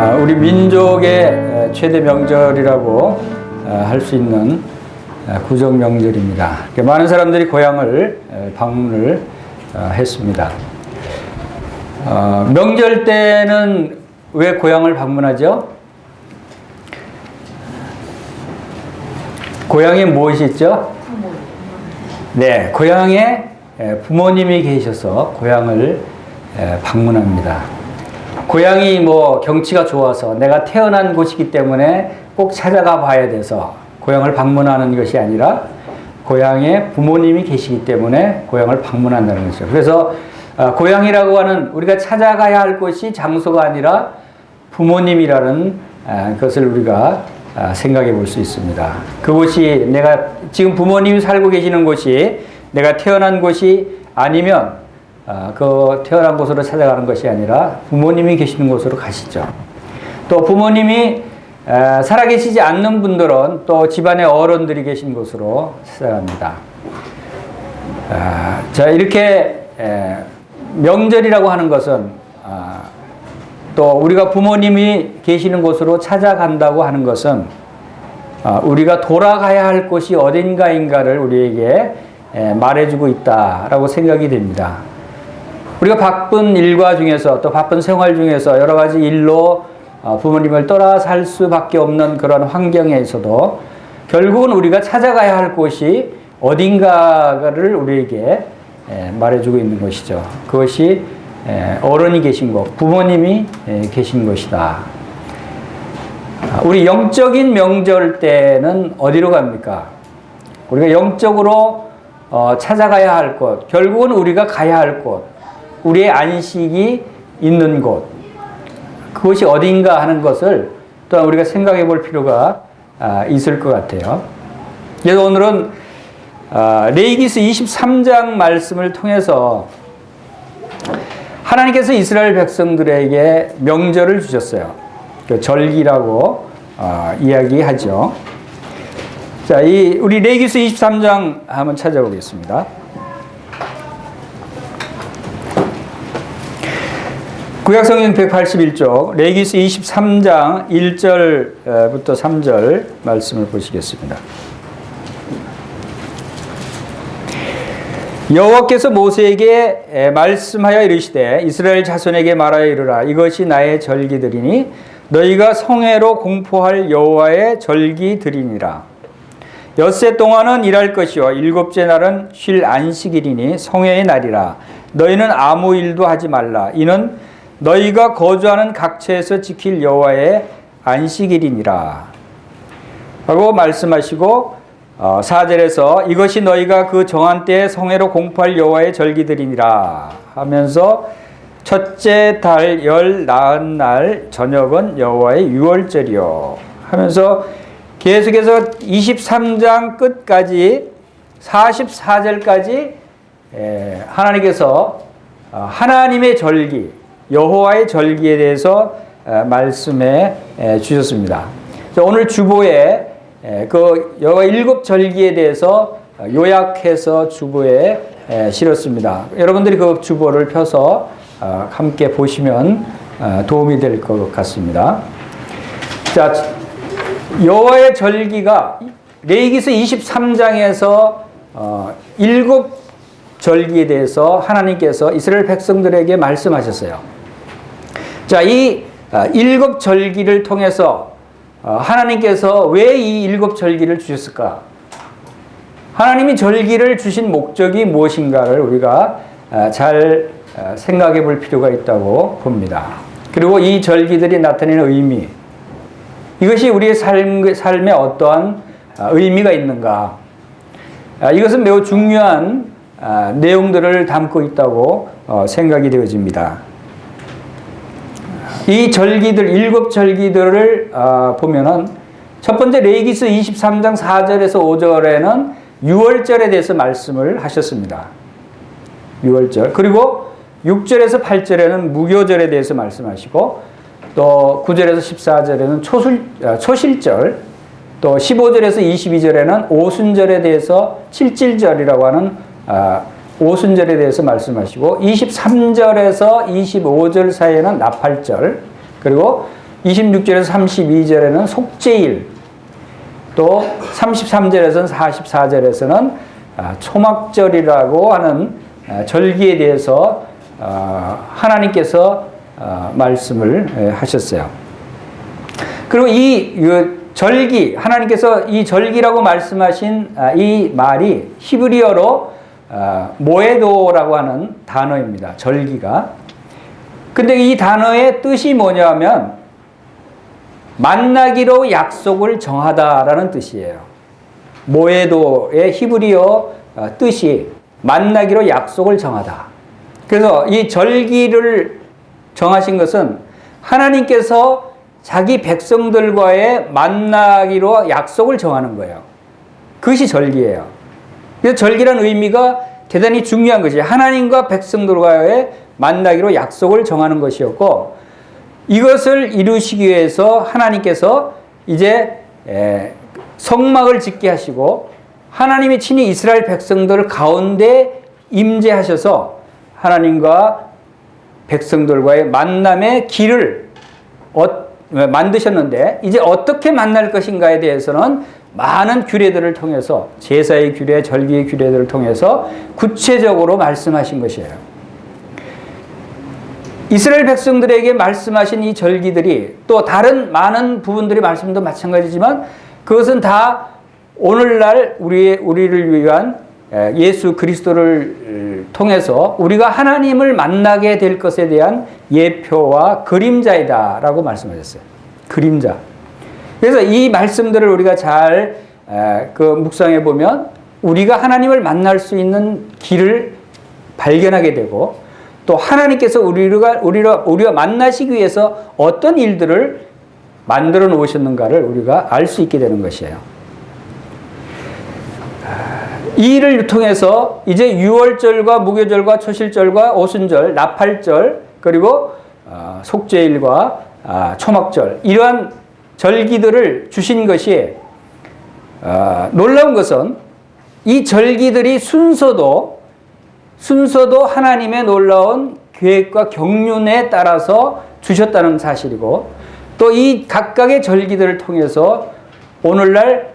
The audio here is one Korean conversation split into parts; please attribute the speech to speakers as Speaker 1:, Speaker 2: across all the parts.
Speaker 1: 우리 민족의 최대 명절이라고 할 수 있는 구정 명절입니다. 많은 사람들이 고향을 방문을 했습니다. 명절 때는 왜 고향을 방문하죠? 고향에 무엇이 있죠? 네, 고향에 부모님이 계셔서 고향을 방문합니다. 고향이 뭐 경치가 좋아서 내가 태어난 곳이기 때문에 꼭 찾아가 봐야 돼서 고향을 방문하는 것이 아니라 고향에 부모님이 계시기 때문에 고향을 방문한다는 것이죠. 그래서 고향이라고 하는 우리가 찾아가야 할 곳이 장소가 아니라 부모님이라는 것을 우리가 생각해 볼 수 있습니다. 그곳이 내가 지금 부모님이 살고 계시는 곳이 내가 태어난 곳이 아니면 그 태어난 곳으로 찾아가는 것이 아니라 부모님이 계시는 곳으로 가시죠. 또 부모님이 살아계시지 않는 분들은 또 집안의 어른들이 계신 곳으로 찾아갑니다. 자, 이렇게 명절이라고 하는 것은 또 우리가 부모님이 계시는 곳으로 찾아간다고 하는 것은 우리가 돌아가야 할 곳이 어딘가인가를 우리에게 말해주고 있다라고 생각이 됩니다. 우리가 바쁜 일과 중에서 또 바쁜 생활 중에서 여러 가지 일로 부모님을 떠나 살 수밖에 없는 그런 환경에서도 결국은 우리가 찾아가야 할 곳이 어딘가를 우리에게 말해주고 있는 것이죠. 그것이 어른이 계신 곳, 부모님이 계신 것이다. 우리 영적인 명절 때는 어디로 갑니까? 우리가 영적으로 찾아가야 할 곳, 결국은 우리가 가야 할 곳, 우리의 안식이 있는 곳, 그것이 어딘가 하는 것을 또한 우리가 생각해 볼 필요가 있을 것 같아요. 그래서 오늘은 레위기서 23장 말씀을 통해서 하나님께서 이스라엘 백성들에게 명절을 주셨어요. 그 절기라고 이야기하죠. 자, 우리 레위기서 23장 한번 찾아보겠습니다. 구약성경 181쪽 레위기서 23장 1절부터 3절 말씀을 보시겠습니다. 여호와께서 모세에게 말씀하여 이르시되 이스라엘 자손에게 말하여 이르라. 이것이 나의 절기들이니 너희가 성회로 공포할 여호와의 절기들이니라. 엿새 동안은 일할 것이요 일곱째 날은 쉴 안식일이니 성회의 날이라. 너희는 아무 일도 하지 말라. 이는 너희가 거주하는 각처에서 지킬 여호와의 안식일이니라 하고 말씀하시고 4절에서 이것이 너희가 그 정한 때에 성회로 공포할 여호와의 절기들이니라 하면서 첫째 달 열 나흔 날 저녁은 여호와의 유월절이요 하면서 계속해서 23장 끝까지 44절까지 하나님께서 하나님의 절기 여호와의 절기에 대해서 말씀해 주셨습니다. 오늘 주보에 그 여호와 일곱 절기에 대해서 요약해서 주보에 실었습니다. 여러분들이 그 주보를 펴서 함께 보시면 도움이 될 것 같습니다. 자, 여호와의 절기가 레위기서 23장에서 일곱 절기에 대해서 하나님께서 이스라엘 백성들에게 말씀하셨어요. 자, 이 일곱 절기를 통해서 하나님께서 왜 이 일곱 절기를 주셨을까? 하나님이 절기를 주신 목적이 무엇인가를 우리가 잘 생각해 볼 필요가 있다고 봅니다. 그리고 이 절기들이 나타내는 의미, 이것이 우리의 삶에 어떠한 의미가 있는가? 이것은 매우 중요한 내용들을 담고 있다고 생각이 되어집니다. 이 절기들, 일곱 절기들을 보면은 첫 번째 레위기서 23장 4절에서 5절에는 유월절에 대해서 말씀을 하셨습니다. 유월절. 그리고 6절에서 8절에는 무교절에 대해서 말씀하시고 또 9절에서 14절에는 초실절, 또 15절에서 22절에는 오순절에 대해서 칠칠절이라고 하는 오순절에 대해서 말씀하시고 23절에서 25절 사이에는 나팔절, 그리고 26절에서 32절에는 속죄일, 또 33절에서는 44절에서는 초막절이라고 하는 절기에 대해서 하나님께서 말씀을 하셨어요. 그리고 이 절기, 하나님께서 이 절기라고 말씀하신 이 말이 히브리어로 모에도라고 하는 단어입니다. 절기가. 근데 이 단어의 뜻이 뭐냐면 만나기로 약속을 정하다라는 뜻이에요. 모에도의 히브리어 뜻이 만나기로 약속을 정하다. 그래서 이 절기를 정하신 것은 하나님께서 자기 백성들과의 만나기로 약속을 정하는 거예요. 그것이 절기예요. 그래서 절기라는 의미가 대단히 중요한 것이 하나님과 백성들과의 만나기로 약속을 정하는 것이었고, 이것을 이루시기 위해서 하나님께서 이제 성막을 짓게 하시고 하나님이 친히 이스라엘 백성들 가운데 임재하셔서 하나님과 백성들과의 만남의 길을 만드셨는데, 이제 어떻게 만날 것인가에 대해서는 많은 규례들을 통해서, 제사의 규례, 절기의 규례들을 통해서 구체적으로 말씀하신 것이에요. 이스라엘 백성들에게 말씀하신 이 절기들이 또 다른 많은 부분들의 말씀도 마찬가지지만 그것은 다 오늘날 우리를 위한 예수 그리스도를 통해서 우리가 하나님을 만나게 될 것에 대한 예표와 그림자이다라고 말씀하셨어요. 그림자. 그래서 이 말씀들을 우리가 잘 묵상해 보면 우리가 하나님을 만날 수 있는 길을 발견하게 되고, 또 하나님께서 우리가 만나시기 위해서 어떤 일들을 만들어 놓으셨는가를 우리가 알 수 있게 되는 것이에요. 이 일을 통해서 이제 유월절과 무교절과 초실절과 오순절, 나팔절, 그리고 속죄일과 초막절, 이러한 절기들을 주신 것이 놀라운 것은 이 절기들이 순서도 하나님의 놀라운 계획과 경륜에 따라서 주셨다는 사실이고, 또 이 각각의 절기들을 통해서 오늘날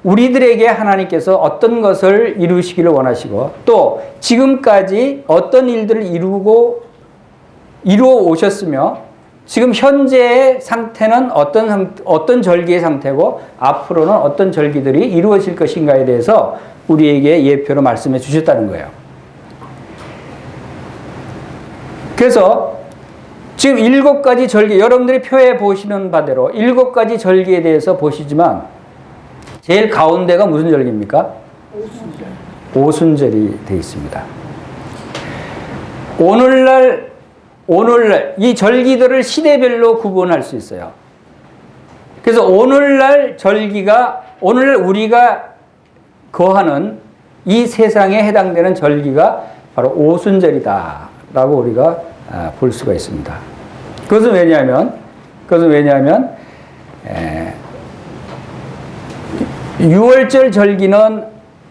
Speaker 1: 우리들에게 하나님께서 어떤 것을 이루시기를 원하시고, 또 지금까지 어떤 일들을 이루어 오셨으며, 지금 현재의 상태는 어떤 절기의 상태고 앞으로는 어떤 절기들이 이루어질 것인가에 대해서 우리에게 예표로 말씀해 주셨다는 거예요. 그래서 지금 7가지 절기, 여러분들이 표에 보시는 바대로 7가지 절기에 대해서 보시지만 제일 가운데가 무슨 절기입니까? 오순절이 되어 있습니다. 오늘날 이 절기들을 시대별로 구분할 수 있어요. 그래서 오늘날 절기가, 오늘 우리가 거하는 이 세상에 해당되는 절기가 바로 오순절이다라고 우리가 볼 수가 있습니다. 그것은 왜냐하면 6월절 절기는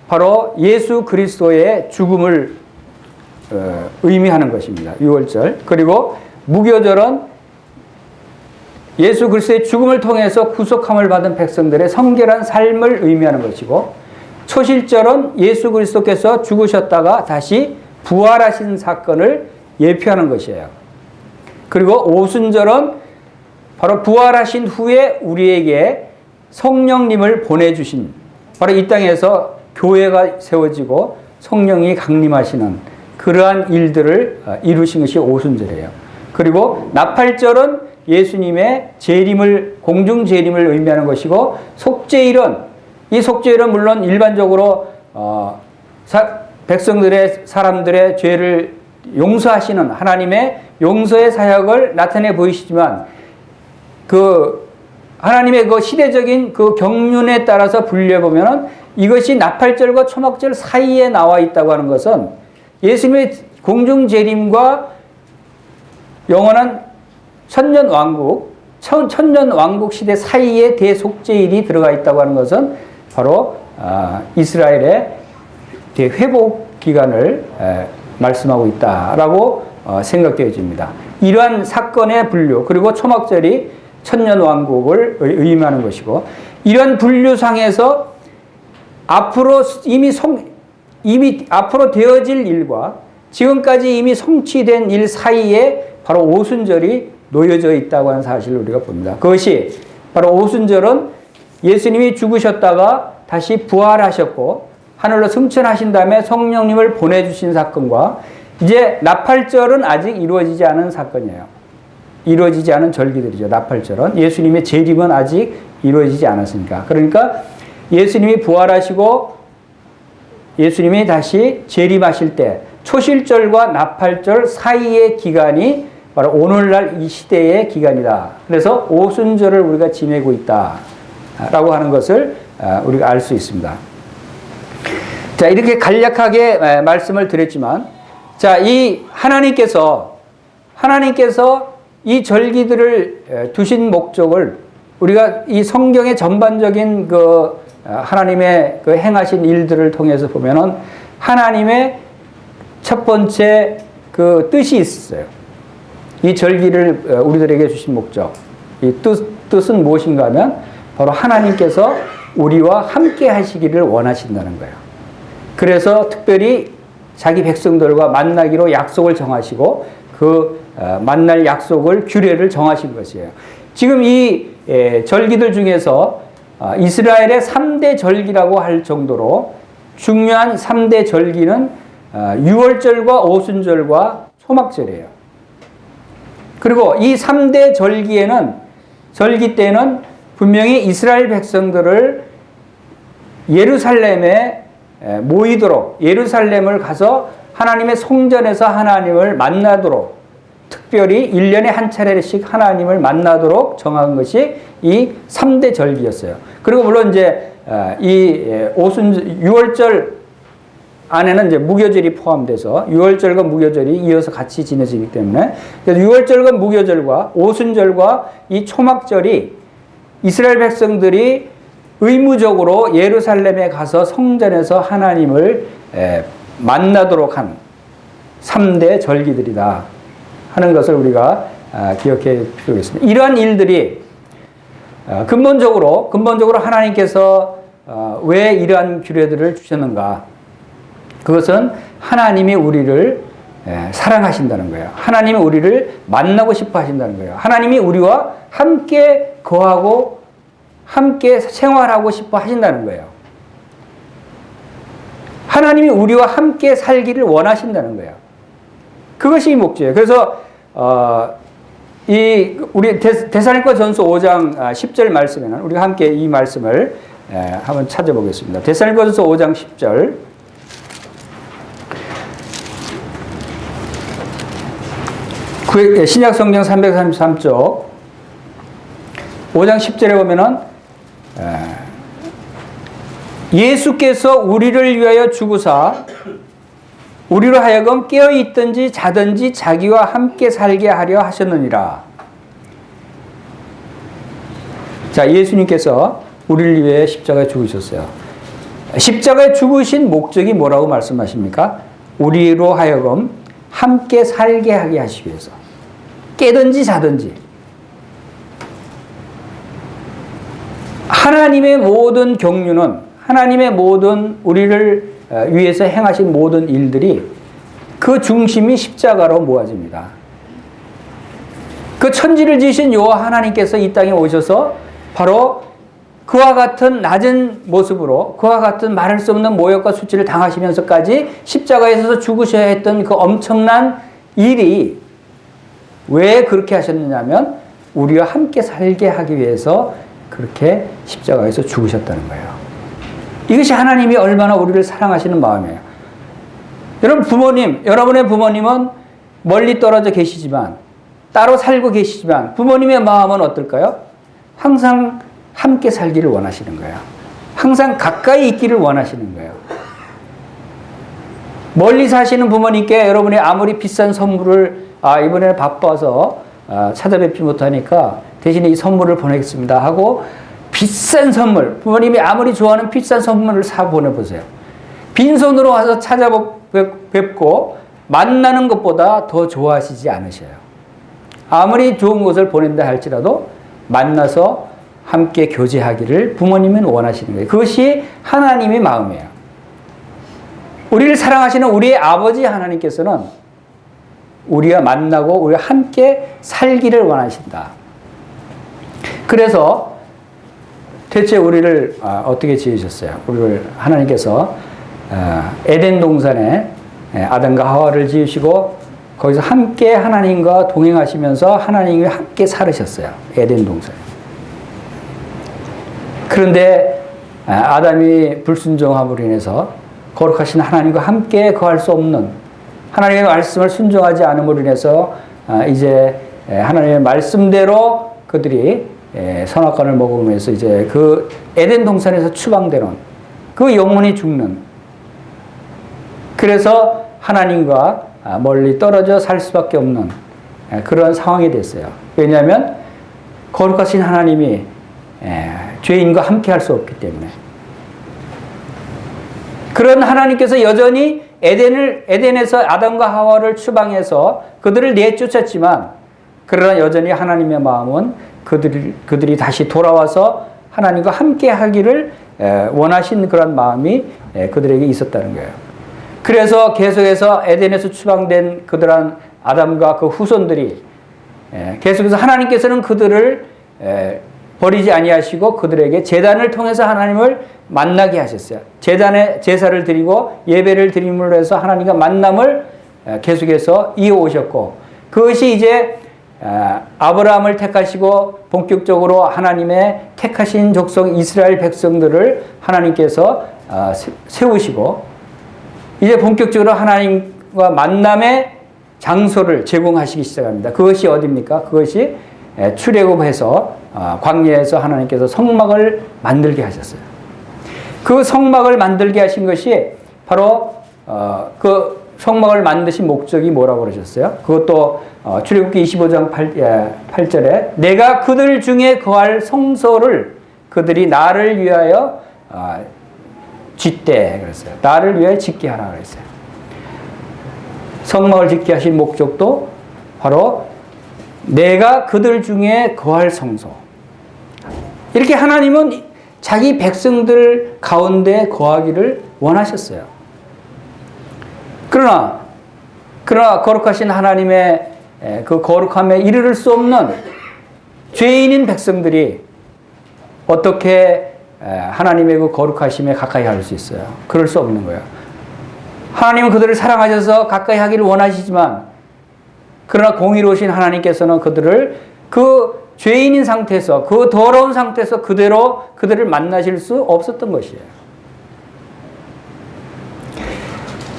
Speaker 1: 바로 예수 그리스도의 죽음을 의미하는 것입니다. 6월절. 그리고 무교절은 예수 그리스도의 죽음을 통해서 구속함을 받은 백성들의 성결한 삶을 의미하는 것이고, 초실절은 예수 그리스도께서 죽으셨다가 다시 부활하신 사건을 예표하는 것이에요. 그리고 오순절은 바로 부활하신 후에 우리에게 성령님을 보내주신, 바로 이 땅에서 교회가 세워지고 성령이 강림하시는 그러한 일들을 이루신 것이 오순절이에요. 그리고 나팔절은 예수님의 공중 재림을 의미하는 것이고, 이 속죄일은 물론 일반적으로 사람들의 죄를 용서하시는 하나님의 용서의 사역을 나타내 보이시지만, 하나님의 시대적인 경륜에 따라서 분류해보면 이것이 나팔절과 초막절 사이에 나와 있다고 하는 것은 예수님의 공중재림과 영원한 천년왕국 시대 사이에 대속죄일이 들어가 있다고 하는 것은 바로 이스라엘의 대회복 기간을 말씀하고 있다라고 생각되어집니다. 이러한 사건의 분류, 그리고 초막절이 천년 왕국을 의미하는 것이고, 이런 분류상에서 앞으로 이미 앞으로 되어질 일과 지금까지 이미 성취된 일 사이에 바로 오순절이 놓여져 있다고 하는 사실을 우리가 봅니다. 그것이 바로 오순절은 예수님이 죽으셨다가 다시 부활하셨고 하늘로 승천하신 다음에 성령님을 보내주신 사건과, 이제 나팔절은 아직 이루어지지 않은 사건이에요. 이루어지지 않은 절기들이죠. 나팔절은 예수님의 재림은 아직 이루어지지 않았으니까. 그러니까 예수님이 부활하시고 예수님이 다시 재림하실 때 초실절과 나팔절 사이의 기간이 바로 오늘날 이 시대의 기간이다. 그래서 오순절을 우리가 지내고 있다라고 하는 것을 우리가 알 수 있습니다. 자, 이렇게 간략하게 말씀을 드렸지만, 자, 이 하나님께서 이 절기들을 두신 목적을 우리가 이 성경의 전반적인 그 하나님의 그 행하신 일들을 통해서 보면은 하나님의 첫 번째 그 뜻이 있어요. 이 절기를 우리들에게 주신 목적. 이 뜻은 무엇인가 하면 바로 하나님께서 우리와 함께 하시기를 원하신다는 거예요. 그래서 특별히 자기 백성들과 만나기로 약속을 정하시고 그 만날 약속을 규례를 정하신 것이에요. 지금 이 절기들 중에서 이스라엘의 3대 절기라고 할 정도로 중요한 3대 절기는 유월절과 오순절과 초막절이에요. 그리고 이 3대 절기 때는 분명히 이스라엘 백성들을 예루살렘에 모이도록, 예루살렘을 가서 하나님의 성전에서 하나님을 만나도록, 특별히 1년에 한 차례씩 하나님을 만나도록 정한 것이 이 3대 절기였어요. 그리고 물론 이제 이 유월절 안에는 이제 무교절이 포함돼서 유월절과 무교절이 이어서 같이 지내지기 때문에, 그래서 유월절과 무교절과 오순절과 이 초막절이 이스라엘 백성들이 의무적으로 예루살렘에 가서 성전에서 하나님을 만나도록 한 3대 절기들이다 하는 것을 우리가 기억해 필요겠습니다. 이러한 일들이 근본적으로 하나님께서 왜 이러한 규례들을 주셨는가? 그것은 하나님이 우리를 사랑하신다는 거예요. 하나님이 우리를 만나고 싶어 하신다는 거예요. 하나님이 우리와 함께 거하고 함께 생활하고 싶어 하신다는 거예요. 하나님이 우리와 함께 살기를 원하신다는 거예요. 그것이 목적이에요. 그래서 우리 데살로니가전서 5장 10절 말씀에는 우리가 함께 이 말씀을 한번 찾아보겠습니다. 데살로니가전서 5장 10절. 신약 성경 333쪽 5장 10절에 보면은 예수께서 우리를 위하여 죽으사 우리로 하여금 깨어 있든지 자든지 자기와 함께 살게 하려 하셨느니라. 자, 예수님께서 우리를 위해 십자가에 죽으셨어요. 십자가에 죽으신 목적이 뭐라고 말씀하십니까? 우리로 하여금 함께 살게 하게 하시기 위해서. 깨든지 자든지. 하나님의 모든 경륜은, 하나님의 모든 우리를 위해서 행하신 모든 일들이 그 중심이 십자가로 모아집니다. 그 천지를 지으신 여호와 하나님께서 이 땅에 오셔서 바로 그와 같은 낮은 모습으로, 그와 같은 말할 수 없는 모욕과 수치를 당하시면서까지 십자가에서 죽으셔야 했던 그 엄청난 일이 왜 그렇게 하셨느냐면 우리와 함께 살게 하기 위해서 그렇게 십자가에서 죽으셨다는 거예요. 이것이 하나님이 얼마나 우리를 사랑하시는 마음이에요. 여러분의 부모님은 멀리 떨어져 계시지만, 따로 살고 계시지만 부모님의 마음은 어떨까요? 항상 함께 살기를 원하시는 거예요. 항상 가까이 있기를 원하시는 거예요. 멀리 사시는 부모님께 여러분이 아무리 비싼 선물을 이번에는 바빠서 찾아뵙지 못하니까 대신에 이 선물을 보내겠습니다 하고 비싼 선물, 부모님이 아무리 좋아하는 비싼 선물을 사 보내보세요. 빈손으로 와서 찾아뵙고 만나는 것보다 더 좋아하시지 않으셔요. 아무리 좋은 것을 보낸다 할지라도 만나서 함께 교제하기를 부모님은 원하시는 거예요. 그것이 하나님의 마음이에요. 우리를 사랑하시는 우리의 아버지 하나님께서는 우리와 만나고 우리와 함께 살기를 원하신다. 그래서 대체 우리를 어떻게 지으셨어요? 우리를 하나님께서 에덴 동산에 아담과 하와를 지으시고 거기서 함께 하나님과 동행하시면서 하나님과 함께 살으셨어요. 에덴 동산에. 그런데 아담이 불순종함으로 인해서 거룩하신 하나님과 함께 거할 수 없는, 하나님의 말씀을 순종하지 않음으로 인해서 이제 하나님의 말씀대로 그들이 선악과를 먹으면서 이제 그 에덴 동산에서 추방되는, 그 영혼이 죽는, 그래서 하나님과 멀리 떨어져 살 수밖에 없는 그런 상황이 됐어요. 왜냐하면 거룩하신 하나님이 죄인과 함께 할 수 없기 때문에. 그런 하나님께서 여전히 에덴에서 아담과 하와를 추방해서 그들을 내쫓았지만, 그러나 여전히 하나님의 마음은 그들이 다시 돌아와서 하나님과 함께 하기를 원하신 그런 마음이 그들에게 있었다는 거예요. 그래서 계속해서 에덴에서 추방된 그들한 아담과 그 후손들이 계속해서 하나님께서는 그들을 버리지 아니하시고 그들에게 제단을 통해서 하나님을 만나게 하셨어요. 제단에 제사를 드리고 예배를 드림으로 해서 하나님과 만남을 계속해서 이어오셨고, 그것이 이제 아브라함을 택하시고 본격적으로 하나님의 택하신 족속 이스라엘 백성들을 하나님께서 세우시고, 이제 본격적으로 하나님과 만남의 장소를 제공하시기 시작합니다. 그것이 어디입니까? 그것이 출애굽해서 광야에서 하나님께서 성막을 만들게 하셨어요. 그 성막을 만들게 하신 것이 바로 그 성막을 만드신 목적이 뭐라고 그러셨어요? 그것도 출애굽기 25장 8절에 내가 그들 중에 거할 성소를 그들이 나를 위하여 짓되 그랬어요. 나를 위하여 짓게 하라 그랬어요. 성막을 짓게 하신 목적도 바로 내가 그들 중에 거할 성소. 이렇게 하나님은 자기 백성들 가운데 거하기를 원하셨어요. 그러나 거룩하신 하나님의 그 거룩함에 이르를 수 없는 죄인인 백성들이 어떻게 하나님의 그 거룩하심에 가까이 할 수 있어요? 그럴 수 없는 거예요. 하나님은 그들을 사랑하셔서 가까이 하기를 원하시지만, 그러나 공의로우신 하나님께서는 그들을 그 죄인인 상태에서, 그 더러운 상태에서 그대로 그들을 만나실 수 없었던 것이에요.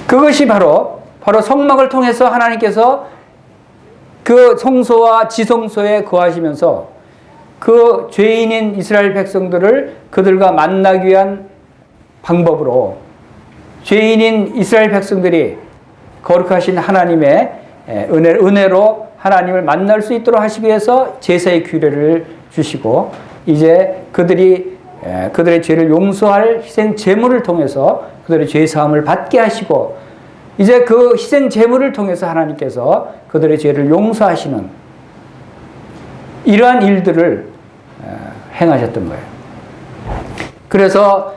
Speaker 1: 그것이 바로 성막을 통해서 하나님께서 그 성소와 지성소에 거하시면서 그 죄인인 이스라엘 백성들을 그들과 만나기 위한 방법으로, 죄인인 이스라엘 백성들이 거룩하신 하나님의 은혜로 하나님을 만날 수 있도록 하시기 위해서 제사의 규례를 주시고, 이제 그들의 죄를 용서할 희생 제물을 통해서 그들의 죄 사함을 받게 하시고, 이제 그 희생 제물을 통해서 하나님께서 그들의 죄를 용서하시는 이러한 일들을 행하셨던 거예요. 그래서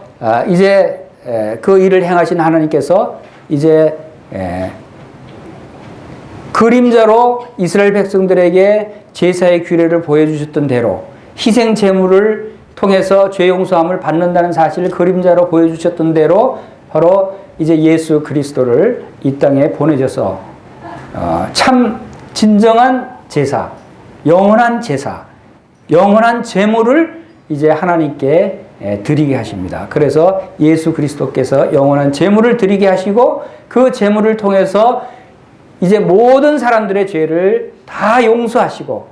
Speaker 1: 이제 그 일을 행하신 하나님께서 이제 그림자로 이스라엘 백성들에게 제사의 규례를 보여주셨던 대로 희생 제물을 통해서 죄 용서함을 받는다는 사실을 그림자로 보여주셨던 대로 바로 이제 예수 그리스도를 이 땅에 보내셔서 참 진정한 제사, 영원한 제사, 영원한 제물을 이제 하나님께 드리게 하십니다. 그래서 예수 그리스도께서 영원한 제물을 드리게 하시고, 그 제물을 통해서 이제 모든 사람들의 죄를 다 용서하시고,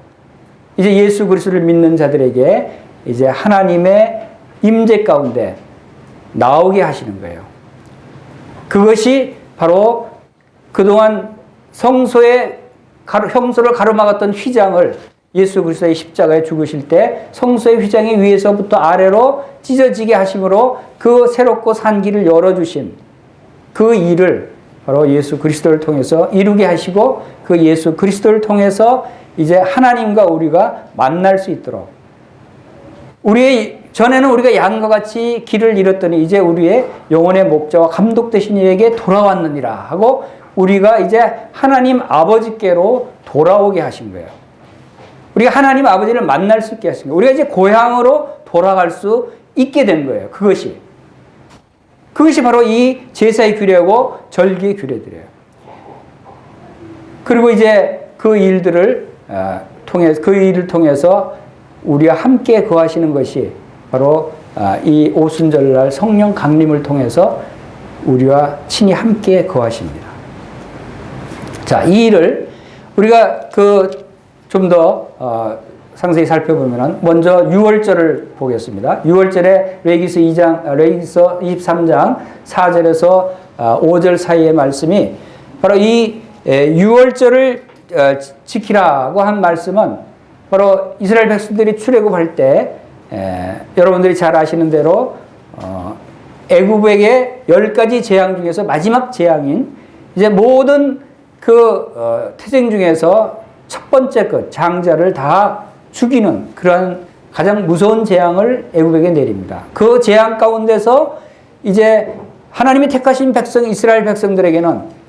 Speaker 1: 이제 예수 그리스도를 믿는 자들에게 이제 하나님의 임재 가운데 나오게 하시는 거예요. 그것이 바로 그동안 성소를 가로막았던 휘장을 예수 그리스도의 십자가에 죽으실 때 성소의 휘장이 위에서부터 아래로 찢어지게 하심으로 그 새롭고 산 길을 열어주신 그 일을 바로 예수 그리스도를 통해서 이루게 하시고, 그 예수 그리스도를 통해서 이제 하나님과 우리가 만날 수 있도록, 전에는 우리가 양과 같이 길을 잃었더니 이제 우리의 영혼의 목자와 감독 되신 이에게 돌아왔느니라 하고 우리가 이제 하나님 아버지께로 돌아오게 하신 거예요. 우리가 하나님 아버지를 만날 수 있게 하신 거예요. 우리가 이제 고향으로 돌아갈 수 있게 된 거예요. 그것이 바로 이 제사의 규례고 절기의 규례들이에요. 그리고 이제 그 일을 통해서 우리와 함께 거하시는 것이 바로 이 오순절날 성령 강림을 통해서 우리와 친히 함께 거하십니다. 자, 이 일을 우리가 좀 더 상세히 살펴보면 먼저 유월절을 보겠습니다. 유월절에 레위기서 23장 4절에서 5절 사이의 말씀이 바로 이 유월절을 지키라고 한 말씀은 바로 이스라엘 백성들이 출애굽할 때 여러분들이 잘 아시는 대로 애굽에게 10가지 재앙 중에서 마지막 재앙인 이제 모든 태생 중에서 첫 번째 장자를 다 죽이는 그런 가장 무서운 재앙을 애굽에게 내립니다. 그 재앙 가운데서 이제 하나님이 택하신 백성 이스라엘 백성들에게는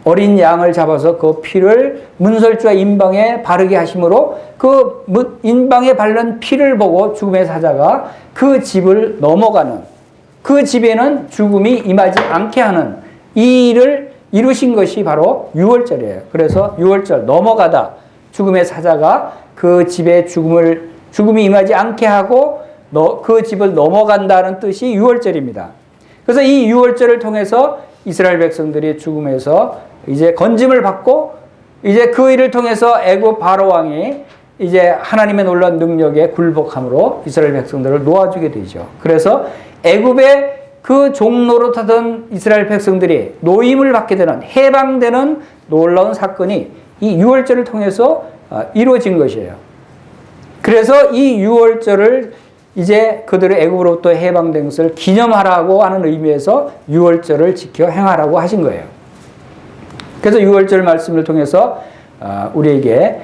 Speaker 1: 어린 양을 잡아서 그 피를 문설주와 인방에 바르게 하심으로 그 인방에 바른 피를 보고 죽음의 사자가 그 집을 넘어가는, 그 집에는 죽음이 임하지 않게 하는 이 일을 이루신 것이 바로 유월절이에요. 그래서 유월절 넘어가다 죽음의 사자가 그 집에 죽음이 임하지 않게 하고 그 집을 넘어간다는 뜻이 유월절입니다. 그래서 이 유월절을 통해서 이스라엘 백성들이 죽음에서 이제 건짐을 받고 이제 그 일을 통해서 애굽 바로 왕이 이제 하나님의 놀라운 능력에 굴복함으로 이스라엘 백성들을 놓아주게 되죠. 그래서 애굽의 그 종노릇하던 이스라엘 백성들이 노임을 받게 되는, 해방되는 놀라운 사건이 이 유월절을 통해서 이루어진 것이에요. 그래서 이 유월절을 이제 그들의 애굽으로부터 해방된 것을 기념하라고 하는 의미에서 유월절을 지켜 행하라고 하신 거예요. 그래서 유월절 말씀을 통해서 우리에게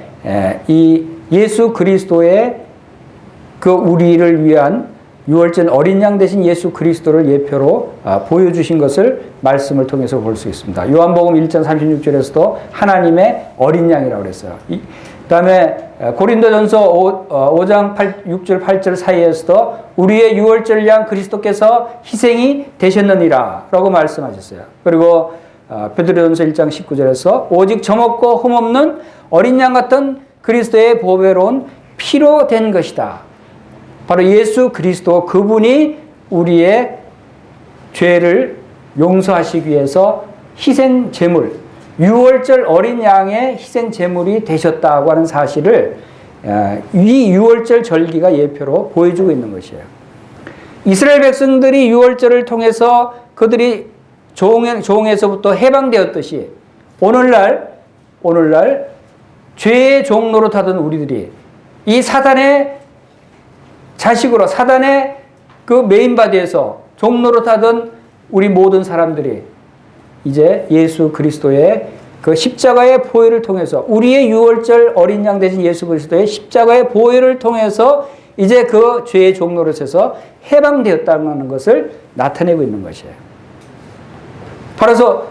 Speaker 1: 이 예수 그리스도의 그 우리를 위한 유월절 어린 양 대신 예수 그리스도를 예표로 보여주신 것을 말씀을 통해서 볼 수 있습니다. 요한복음 1장 36절에서도 하나님의 어린 양이라고 그랬어요. 그 다음에 고린도전서 5장 6절 8절 사이에서도 우리의 유월절 양 그리스도께서 희생이 되셨느니라 라고 말씀하셨어요. 그리고 베드로전서 1장 19절에서 오직 점없고 흠없는 어린 양 같은 그리스도의 보배로운 피로 된 것이다. 바로 예수 그리스도 그분이 우리의 죄를 용서하시기 위해서 희생 제물, 유월절 어린 양의 희생 제물이 되셨다고 하는 사실을 이 유월절 절기가 예표로 보여주고 있는 것이에요. 이스라엘 백성들이 유월절을 통해서 그들이 종에서부터 해방되었듯이 오늘날 죄의 종로로 타던 우리들이 이 사단의 자식으로 사단의 그 메인바디에서 종로로 타던 우리 모든 사람들이 이제 예수 그리스도의 그 십자가의 보혈을 통해서 우리의 유월절 어린 양 대신 예수 그리스도의 십자가의 보혈을 통해서 이제 그 죄의 종노릇에서 해방되었다는 것을 나타내고 있는 것이에요.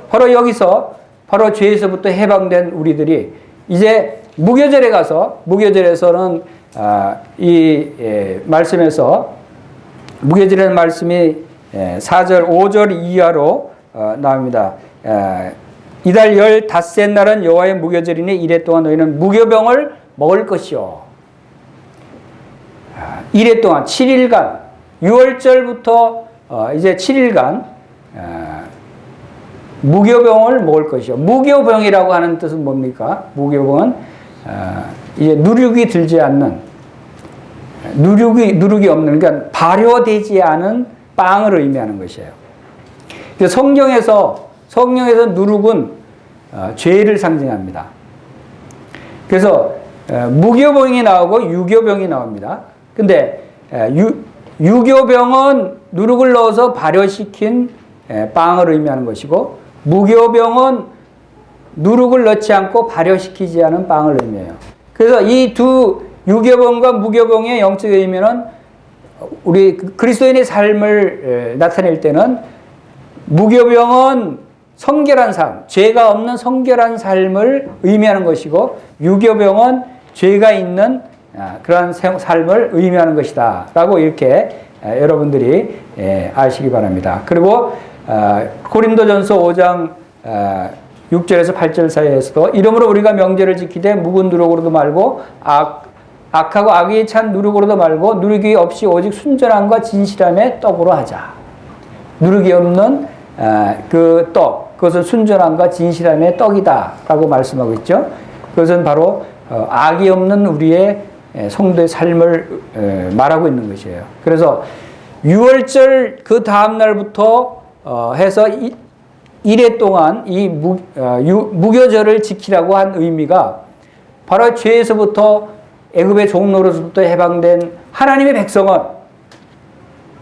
Speaker 1: 바로 여기서 바로 죄에서부터 해방된 우리들이 이제 무교절에 가서 무교절에서는 말씀에서 무교절이라는 말씀이 4절 5절 이하로 나옵니다. 이달 15째 날은 여호와의 무교절이니 이래 동안 너희는 무교병을 먹을 것이요. 이래 동안 7일간 6월절부터 이제 7일간 무교병을 먹을 것이요. 무교병이라고 하는 뜻은 뭡니까? 무교병은 이제 누룩이 들지 않는, 누룩이 없는, 그러니까 발효되지 않은 빵을 의미하는 것이에요. 성경에서 누룩은 죄를 상징합니다. 그래서 무교병이 나오고 유교병이 나옵니다. 근데 유교병은 누룩을 넣어서 발효시킨 빵을 의미하는 것이고, 무교병은 누룩을 넣지 않고 발효시키지 않은 빵을 의미해요. 그래서 이 두 유교병과 무교병의 영적 의미는 우리 그리스도인의 삶을 나타낼 때는 무교병은 성결한 삶, 죄가 없는 성결한 삶을 의미하는 것이고 유교병은 죄가 있는 그러한 삶을 의미하는 것이다 라고 이렇게 여러분들이 아시기 바랍니다. 그리고 고린도전서 5장 6절에서 8절 사이에서도 이러므로 우리가 명제를 지키되 묵은 누룩으로도 말고 악하고 악에 찬 누룩으로도 말고 누룩이 없이 오직 순전함과 진실함의 떡으로 하자. 누룩이 없는 그 떡, 그것은 순전함과 진실함의 떡이다 라고 말씀하고 있죠. 그것은 바로 악이 없는 우리의 성도의 삶을 말하고 있는 것이에요. 그래서 6월절 그 다음 날부터 해서 1회 동안 이 무교절을 지키라고 한 의미가 바로 죄에서부터 애굽의 종노릇으로부터 해방된 하나님의 백성은,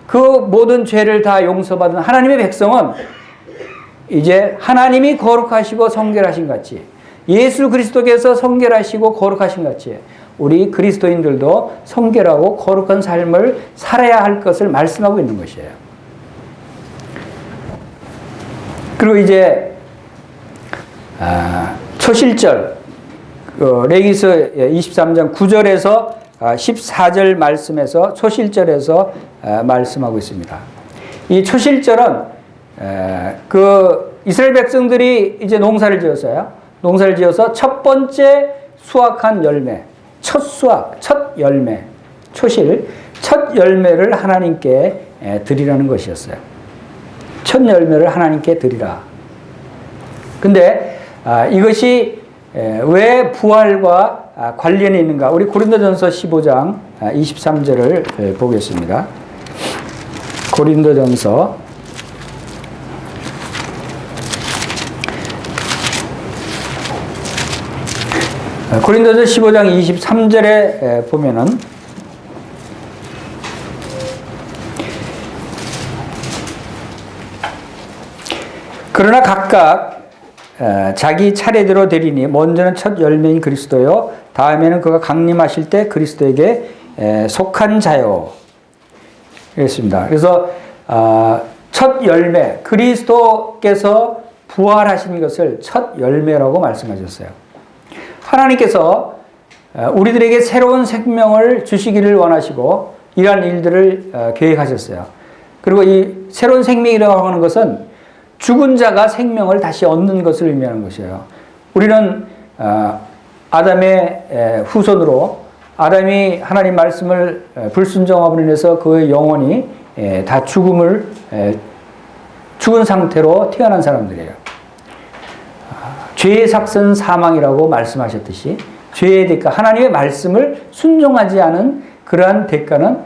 Speaker 1: 그 모든 죄를 다 용서받은 하나님의 백성은 이제 하나님이 거룩하시고 성결하신 같이, 예수 그리스도께서 성결하시고 거룩하신 같이 우리 그리스도인들도 성결하고 거룩한 삶을 살아야 할 것을 말씀하고 있는 것이에요. 그리고 이제 초실절 레위기서 23장 9절에서 14절 말씀에서 초실절에서 말씀하고 있습니다. 이 초실절은 그 이스라엘 백성들이 이제 농사를 지었어요. 농사를 지어서 첫 번째 수확한 열매, 첫 수확, 첫 열매, 초실, 첫 열매를 하나님께 드리라는 것이었어요. 첫 열매를 하나님께 드리라. 근데 이것이 왜 부활과 관련이 있는가? 우리 고린도전서 15장 23절을 보겠습니다. 고린도전서 15장 23절에 보면은 그러나 각각 자기 차례대로 되리니 먼저는 첫 열매인 그리스도요 다음에는 그가 강림하실 때 그리스도에게 속한 자요. 그렇습니다. 그래서 첫 열매, 그리스도께서 부활하신 것을 첫 열매라고 말씀하셨어요. 하나님께서 우리들에게 새로운 생명을 주시기를 원하시고 이러한 일들을 계획하셨어요. 그리고 이 새로운 생명이라고 하는 것은 죽은 자가 생명을 다시 얻는 것을 의미하는 것이에요. 우리는 아담의 후손으로 아담이 하나님 말씀을 불순종함으로 인해서 그의 영혼이 다 죽은 상태로 태어난 사람들이에요. 죄의 삭은 사망이라고 말씀하셨듯이 죄의 대가, 하나님의 말씀을 순종하지 않은 그러한 대가는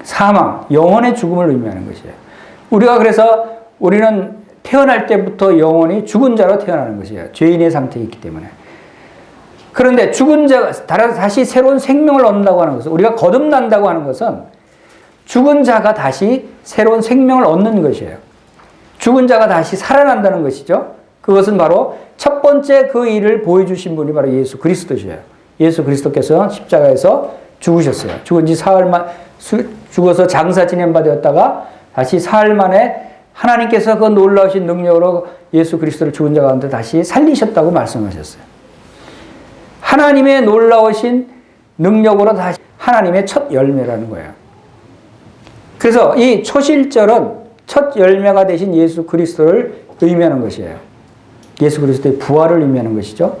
Speaker 1: 사망, 영혼의 죽음을 의미하는 것이에요. 우리가 그래서 우리는 태어날 때부터 영혼이 죽은 자로 태어나는 것이에요. 죄인의 상태에 있기 때문에. 그런데 죽은 자가 다시 새로운 생명을 얻는다고 하는 것은, 우리가 거듭난다고 하는 것은 죽은 자가 다시 새로운 생명을 얻는 것이에요. 죽은 자가 다시 살아난다는 것이죠. 그것은 바로 첫 번째 그 일을 보여주신 분이 바로 예수 그리스도시에요. 예수 그리스도께서 십자가에서 죽으셨어요. 죽은 지 죽어서 장사 지낸 바 되었다가 다시 사흘 만에 하나님께서 그 놀라우신 능력으로 예수 그리스도를 죽은 자 가운데 다시 살리셨다고 말씀하셨어요. 하나님의 놀라우신 능력으로 다시 하나님의 첫 열매라는 거예요. 그래서 이 초실절은 첫 열매가 되신 예수 그리스도를 의미하는 것이에요. 예수 그리스도의 부활을 의미하는 것이죠.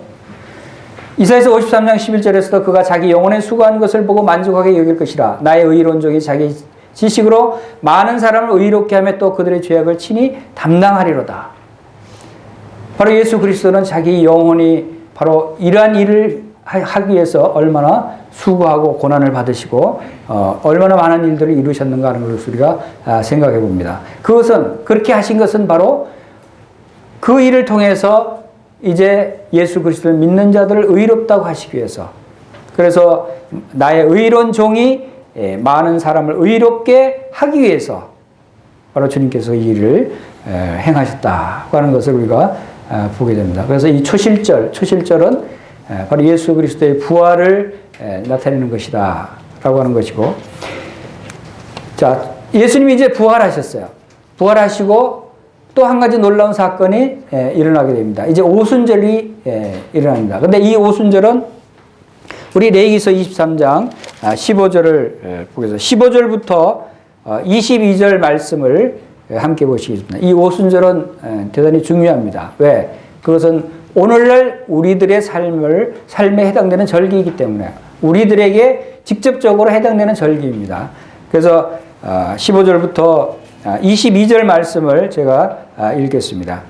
Speaker 1: 이사야서 53장 11절에서도 그가 자기 영혼에 수고한 것을 보고 만족하게 여길 것이라. 나의 의로운 종이 자기 지식으로 많은 사람을 의롭게 하며 또 그들의 죄악을 친히 담당하리로다. 바로 예수 그리스도는 자기 영혼이 바로 이러한 일을 하기 위해서 얼마나 수고하고 고난을 받으시고 얼마나 많은 일들을 이루셨는가 하는 것을 우리가 생각해 봅니다. 그것은, 그렇게 하신 것은 바로 그 일을 통해서 이제 예수 그리스도를 믿는 자들을 의롭다고 하시기 위해서, 그래서 나의 의로운 종이 많은 사람을 의롭게 하기 위해서 바로 주님께서 이 일을 행하셨다고 하는 것을 우리가 보게 됩니다. 그래서 이 초실절은 바로 예수 그리스도의 부활을 나타내는 것이다 라고 하는 것이고, 자, 예수님이 이제 부활하셨어요. 부활하시고 또 한 가지 놀라운 사건이 일어나게 됩니다. 이제 오순절이 일어납니다. 근데 이 오순절은 우리 레위기서 23장 15절을 보겠습니다. 15절부터 22절 말씀을 함께 보시겠습니다. 이 오순절은 대단히 중요합니다. 왜? 그것은 오늘날 우리들의 삶에 해당되는 절기이기 때문에 우리들에게 직접적으로 해당되는 절기입니다. 그래서 15절부터 22절 말씀을 제가 읽겠습니다.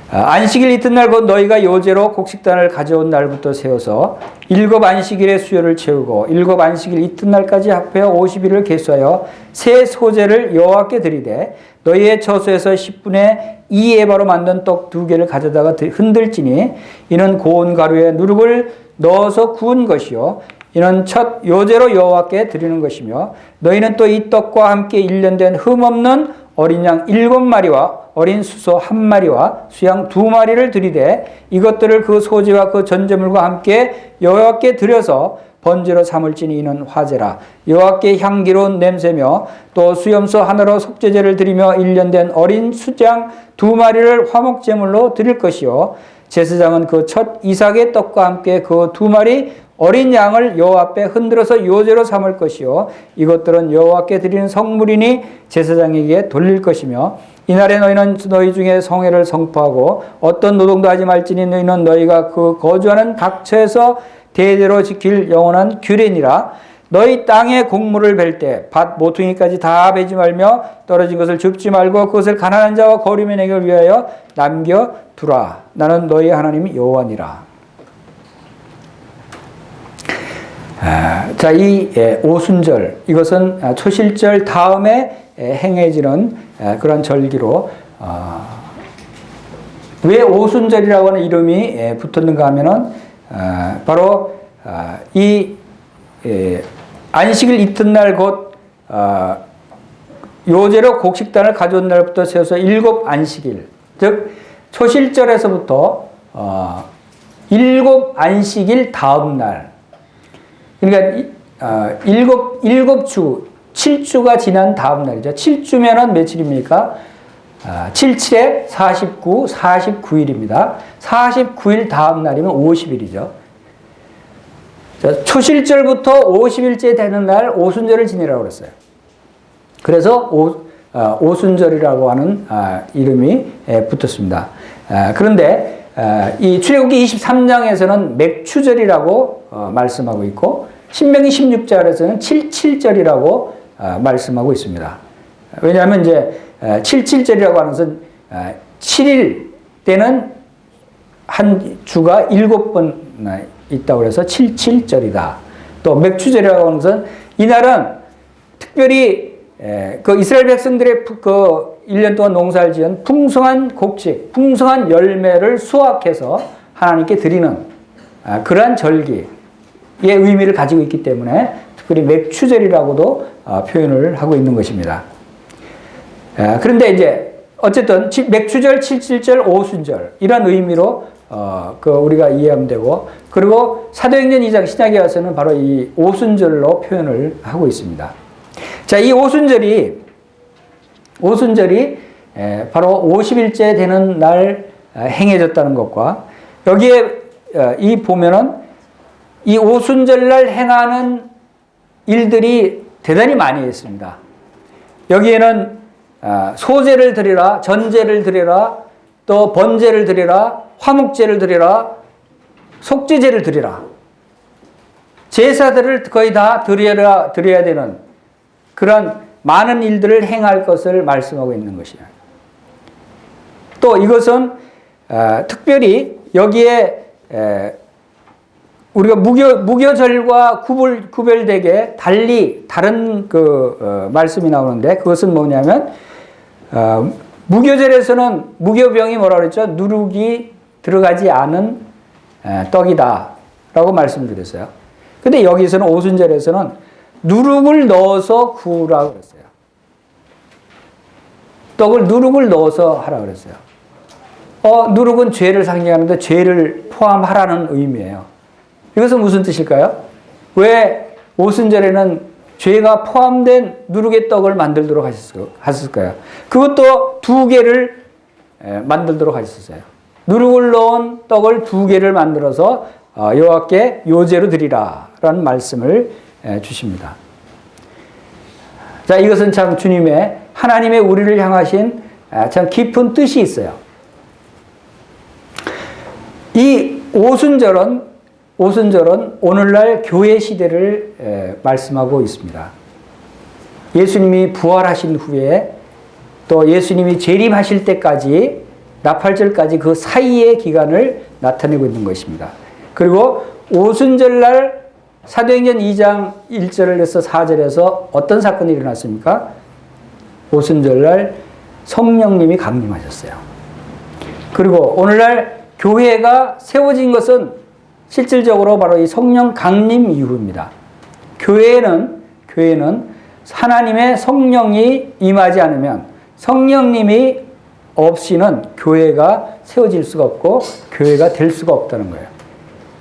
Speaker 1: 안식일 이튿날 곧 너희가 요제로 곡식단을 가져온 날부터 세워서 7 안식일의 수요를 채우고 7 안식일 이튿날까지 합하여 50일을 계수하여 새 소제를 여호와께 드리되 너희의 처소에서 10분의 2 에바로 만든 떡 2개를 가져다가 흔들지니 이는 고운 가루에 누룩을 넣어서 구운 것이요 이는 첫 요제로 여호와께 드리는 것이며 너희는 또 이 떡과 함께 1년 된 흠없는 어린 양 7마리와 어린 수소 1마리와 수양 2마리를 드리되 이것들을 그 소제와 그 전제물과 함께 여호와께 드려서 번제로 삼을지니 이는 화제라. 여호와께 향기로운 냄새며 또 수염소 하나로 속죄제를 드리며 1년 된 어린 수장 2마리를 화목제물로 드릴 것이요 제사장은 그 첫 이삭의 떡과 함께 그 2마리 어린 양을 여호와 앞에 흔들어서 요제로 삼을 것이요 이것들은 여호와께 드리는 성물이니 제사장에게 돌릴 것이며 이날에 너희는 너희 중에 성회를 선포하고 어떤 노동도 하지 말지니 너희는 너희가 그 거주하는 각처에서 대대로 지킬 영원한 규례니라. 너희 땅에 곡물을 벨 때 밭 모퉁이까지 다 베지 말며 떨어진 것을 줍지 말고 그것을 가난한 자와 거류민에게 위하여 남겨두라. 나는 너희 하나님 여호와니라. 자, 이 오순절 이것은 초실절 다음에 행해지는 그런 절기로 왜 오순절이라고 하는 이름이 붙었는가 하면은 바로 이 안식일 이튿날 곧 요제로 곡식단을 가져온 날부터 세워서 7 안식일 즉 초실절에서부터 7 안식일 다음 날 그러니까 7주가 지난 다음 날이죠. 7주면은 며칠입니까? 77에 49, 49일입니다. 49일 다음 날이면 50일이죠. 초실절부터 50일째 되는 날 오순절을 지내라고 그랬어요. 그래서 오순절이라고 하는 이름이 붙었습니다. 그런데 이 출애굽기 23장에서는 맥추절이라고 말씀하고 있고 신명기 16절에서는 77절이라고 말씀하고 있습니다. 왜냐하면 이제 77절이라고 하는 것은 7일 때는 한 주가 7번 있다고 해서 77절이다. 또 맥추절이라고 하는 것은 이날은 특별히 그 이스라엘 백성들의 그 1년 동안 농사를 지은 풍성한 곡식, 풍성한 열매를 수확해서 하나님께 드리는 그러한 절기의 의미를 가지고 있기 때문에 특별히 맥추절이라고도 표현을 하고 있는 것입니다. 그런데 이제 어쨌든 맥추절, 77절, 오순절 이런 의미로 우리가 이해하면 되고 그리고 사도행전 2장 신약에 와서는 바로 이 오순절로 표현을 하고 있습니다. 자, 이 오순절이 바로 50일째 되는 날 행해졌다는 것과 여기에 이 보면은 이 오순절날 행하는 일들이 대단히 많이 있습니다. 여기에는 소제를 드리라, 전제를 드리라, 또 번제를 드리라, 화목제를 드리라, 속죄제를 드리라. 제사들을 거의 다 드려야 되는 그런 많은 일들을 행할 것을 말씀하고 있는 것이에요. 또 이것은 특별히 여기에 우리가 무교절과 구별되게 다른 말씀이 나오는데 그것은 뭐냐면 무교절에서는 무교병이 뭐라 그랬죠? 누룩이 들어가지 않은 떡이다 라고 말씀드렸어요. 근데 여기서는 오순절에서는 누룩을 넣어서 구우라고 그랬어요. 떡을 누룩을 넣어서 하라고 그랬어요. 누룩은 죄를 상징하는데 죄를 포함하라는 의미예요. 이것은 무슨 뜻일까요? 왜 오순절에는 죄가 포함된 누룩의 떡을 만들도록 하셨을까요? 그것도 2개를 만들도록 하셨어요. 누룩을 넣은 떡을 2개를 만들어서 여호와께 요제로 드리라 라는 말씀을 주십니다. 자, 이것은 참 주님의, 하나님의 우리를 향하신 참 깊은 뜻이 있어요. 이 오순절은 오늘날 교회 시대를 말씀하고 있습니다. 예수님이 부활하신 후에 또 예수님이 재림하실 때까지, 나팔절까지 그 사이의 기간을 나타내고 있는 것입니다. 그리고 오순절날 사도행전 2장 1절에서 4절에서 어떤 사건이 일어났습니까? 오순절날 성령님이 강림하셨어요. 그리고 오늘날 교회가 세워진 것은 실질적으로 바로 이 성령 강림 이후입니다. 교회는 하나님의 성령이 임하지 않으면, 성령님이 없이는 교회가 세워질 수가 없고 교회가 될 수가 없다는 거예요.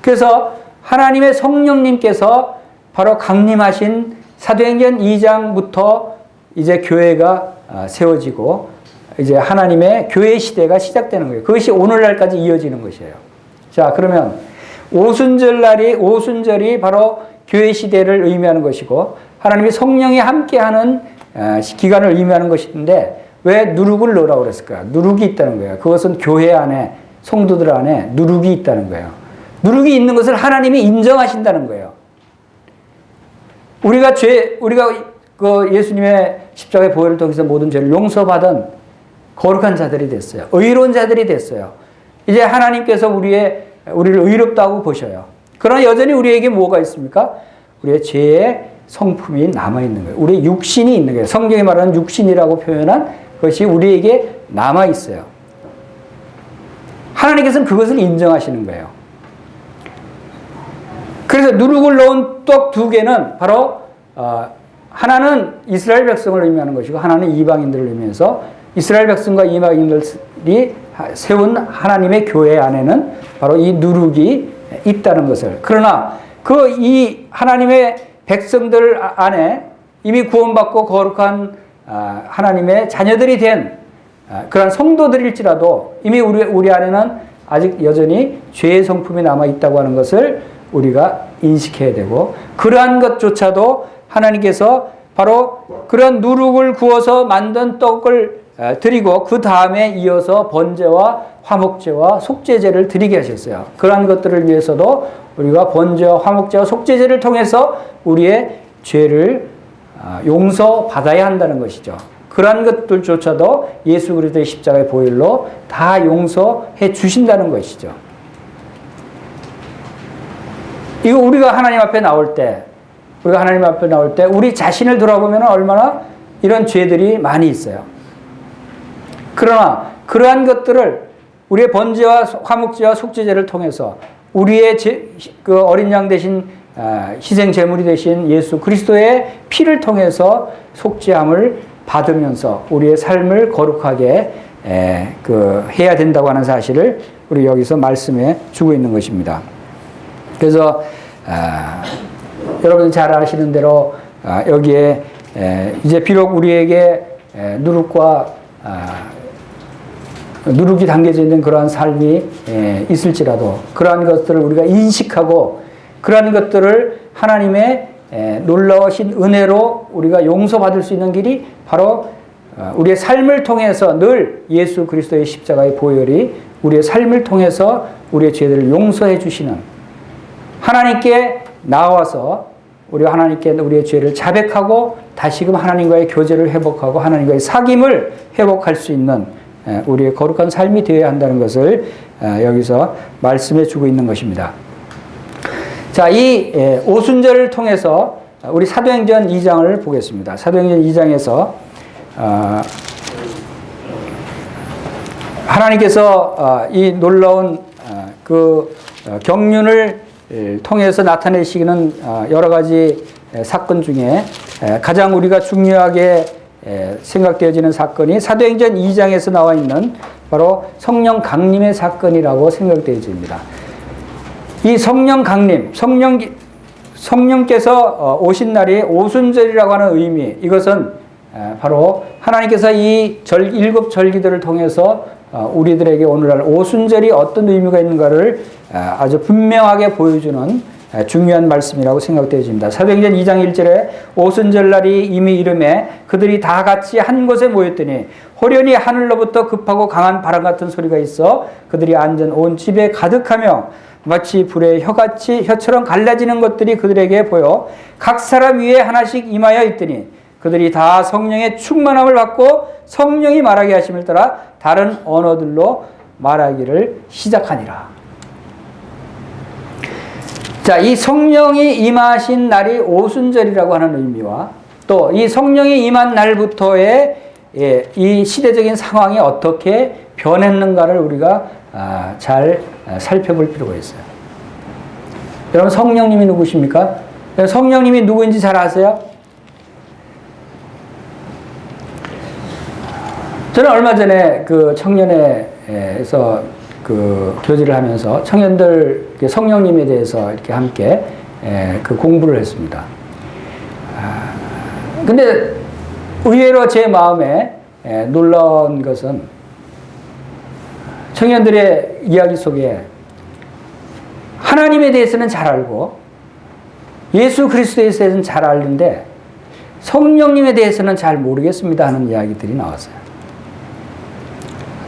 Speaker 1: 그래서 하나님의 성령님께서 바로 강림하신 사도행전 2장부터 이제 교회가 세워지고 이제 하나님의 교회 시대가 시작되는 거예요. 그것이 오늘날까지 이어지는 것이에요. 자, 그러면 오순절이 바로 교회 시대를 의미하는 것이고 하나님의 성령이 함께하는 기간을 의미하는 것인데 왜 누룩을 넣으라고 그랬을까요? 누룩이 있다는 거예요. 그것은 교회 안에, 성도들 안에 누룩이 있다는 거예요. 누룩이 있는 것을 하나님이 인정하신다는 거예요. 우리가 그 예수님의 십자가의 보혈을 통해서 모든 죄를 용서받은 거룩한 자들이 됐어요. 의로운 자들이 됐어요. 이제 하나님께서 우리를 의롭다고 보셔요. 그러나 여전히 우리에게 뭐가 있습니까? 우리의 죄의 성품이 남아있는 거예요. 우리의 육신이 있는 거예요. 성경이 말하는 육신이라고 표현한 것이 우리에게 남아있어요. 하나님께서는 그것을 인정하시는 거예요. 그래서 누룩을 넣은 떡 2개는 바로 하나는 이스라엘 백성을 의미하는 것이고 하나는 이방인들을 의미해서 이스라엘 백성과 이방인들이 세운 하나님의 교회 안에는 바로 이 누룩이 있다는 것을, 그러나 이 하나님의 백성들 안에 이미 구원받고 거룩한 하나님의 자녀들이 된 그런 성도들일지라도 이미 우리 안에는 아직 여전히 죄의 성품이 남아있다고 하는 것을 우리가 인식해야 되고, 그러한 것조차도 하나님께서 바로 그런 누룩을 구워서 만든 떡을 드리고 그 다음에 이어서 번제와 화목제와 속죄제를 드리게 하셨어요. 그러한 것들을 위해서도 우리가 번제와 화목제와 속죄제를 통해서 우리의 죄를 용서받아야 한다는 것이죠. 그러한 것들조차도 예수 그리스도의 십자가의 보혈로 다 용서해 주신다는 것이죠. 이거 우리가 하나님 앞에 나올 때 우리 자신을 돌아보면 얼마나 이런 죄들이 많이 있어요. 그러나 그러한 것들을 우리의 번제와 화목제와 속죄제를 통해서 우리의 그 어린 양 대신 희생 제물이 되신 예수 그리스도의 피를 통해서 속죄함을 받으면서 우리의 삶을 거룩하게 해야 된다고 하는 사실을 우리 여기서 말씀해 주고 있는 것입니다. 그래서 여러분 잘 아시는 대로 여기에 이제 비록 우리에게 누룩이 담겨져 있는 그러한 삶이 있을지라도 그러한 것들을 우리가 인식하고 그러한 것들을 하나님의 놀라우신 은혜로 우리가 용서받을 수 있는 길이 바로 우리의 삶을 통해서 늘 예수 그리스도의 십자가의 보혈이 우리의 삶을 통해서 우리의 죄들을 용서해 주시는, 하나님께 나와서 우리가 하나님께 우리의 죄를 자백하고 다시금 하나님과의 교제를 회복하고 하나님과의 사귐을 회복할 수 있는 우리의 거룩한 삶이 되어야 한다는 것을 여기서 말씀해 주고 있는 것입니다. 자, 이 오순절을 통해서 우리 사도행전 2장을 보겠습니다. 사도행전 2장에서 하나님께서 이 놀라운 그 경륜을 통해서 나타내시는 여러 가지 사건 중에 가장 우리가 중요하게 생각되어지는 사건이 사도행전 2장에서 나와 있는 바로 성령 강림의 사건이라고 생각되어집니다. 이 성령 강림, 성령께서 오신 날이 오순절이라고 하는 의미, 이것은 바로 하나님께서 이 일곱 절기들을 통해서 우리들에게 오늘날 오순절이 어떤 의미가 있는가를 아주 분명하게 보여주는 중요한 말씀이라고 생각되어집니다. 사도행전 2장 1절에 오순절날이 이미 이름에 그들이 다 같이 한 곳에 모였더니 호련히 하늘로부터 급하고 강한 바람 같은 소리가 있어 그들이 앉은 온 집에 가득하며 마치 불의 혀처럼 갈라지는 것들이 그들에게 보여 각 사람 위에 하나씩 임하여 있더니 그들이 다 성령의 충만함을 받고 성령이 말하게 하심을 따라 다른 언어들로 말하기를 시작하니라. 자, 이 성령이 임하신 날이 오순절이라고 하는 의미와 또 이 성령이 임한 날부터의 이 시대적인 상황이 어떻게 변했는가를 우리가 잘 살펴볼 필요가 있어요. 여러분, 성령님이 누구십니까? 성령님이 누구인지 잘 아세요? 저는 얼마 전에 그 청년회에서 그 교제를 하면서 청년들 성령님에 대해서 이렇게 함께 그 공부를 했습니다. 근데 의외로 제 마음에 놀라운 것은 청년들의 이야기 속에 하나님에 대해서는 잘 알고 예수 그리스도에 대해서는 잘 아는데 성령님에 대해서는 잘 모르겠습니다 하는 이야기들이 나왔어요.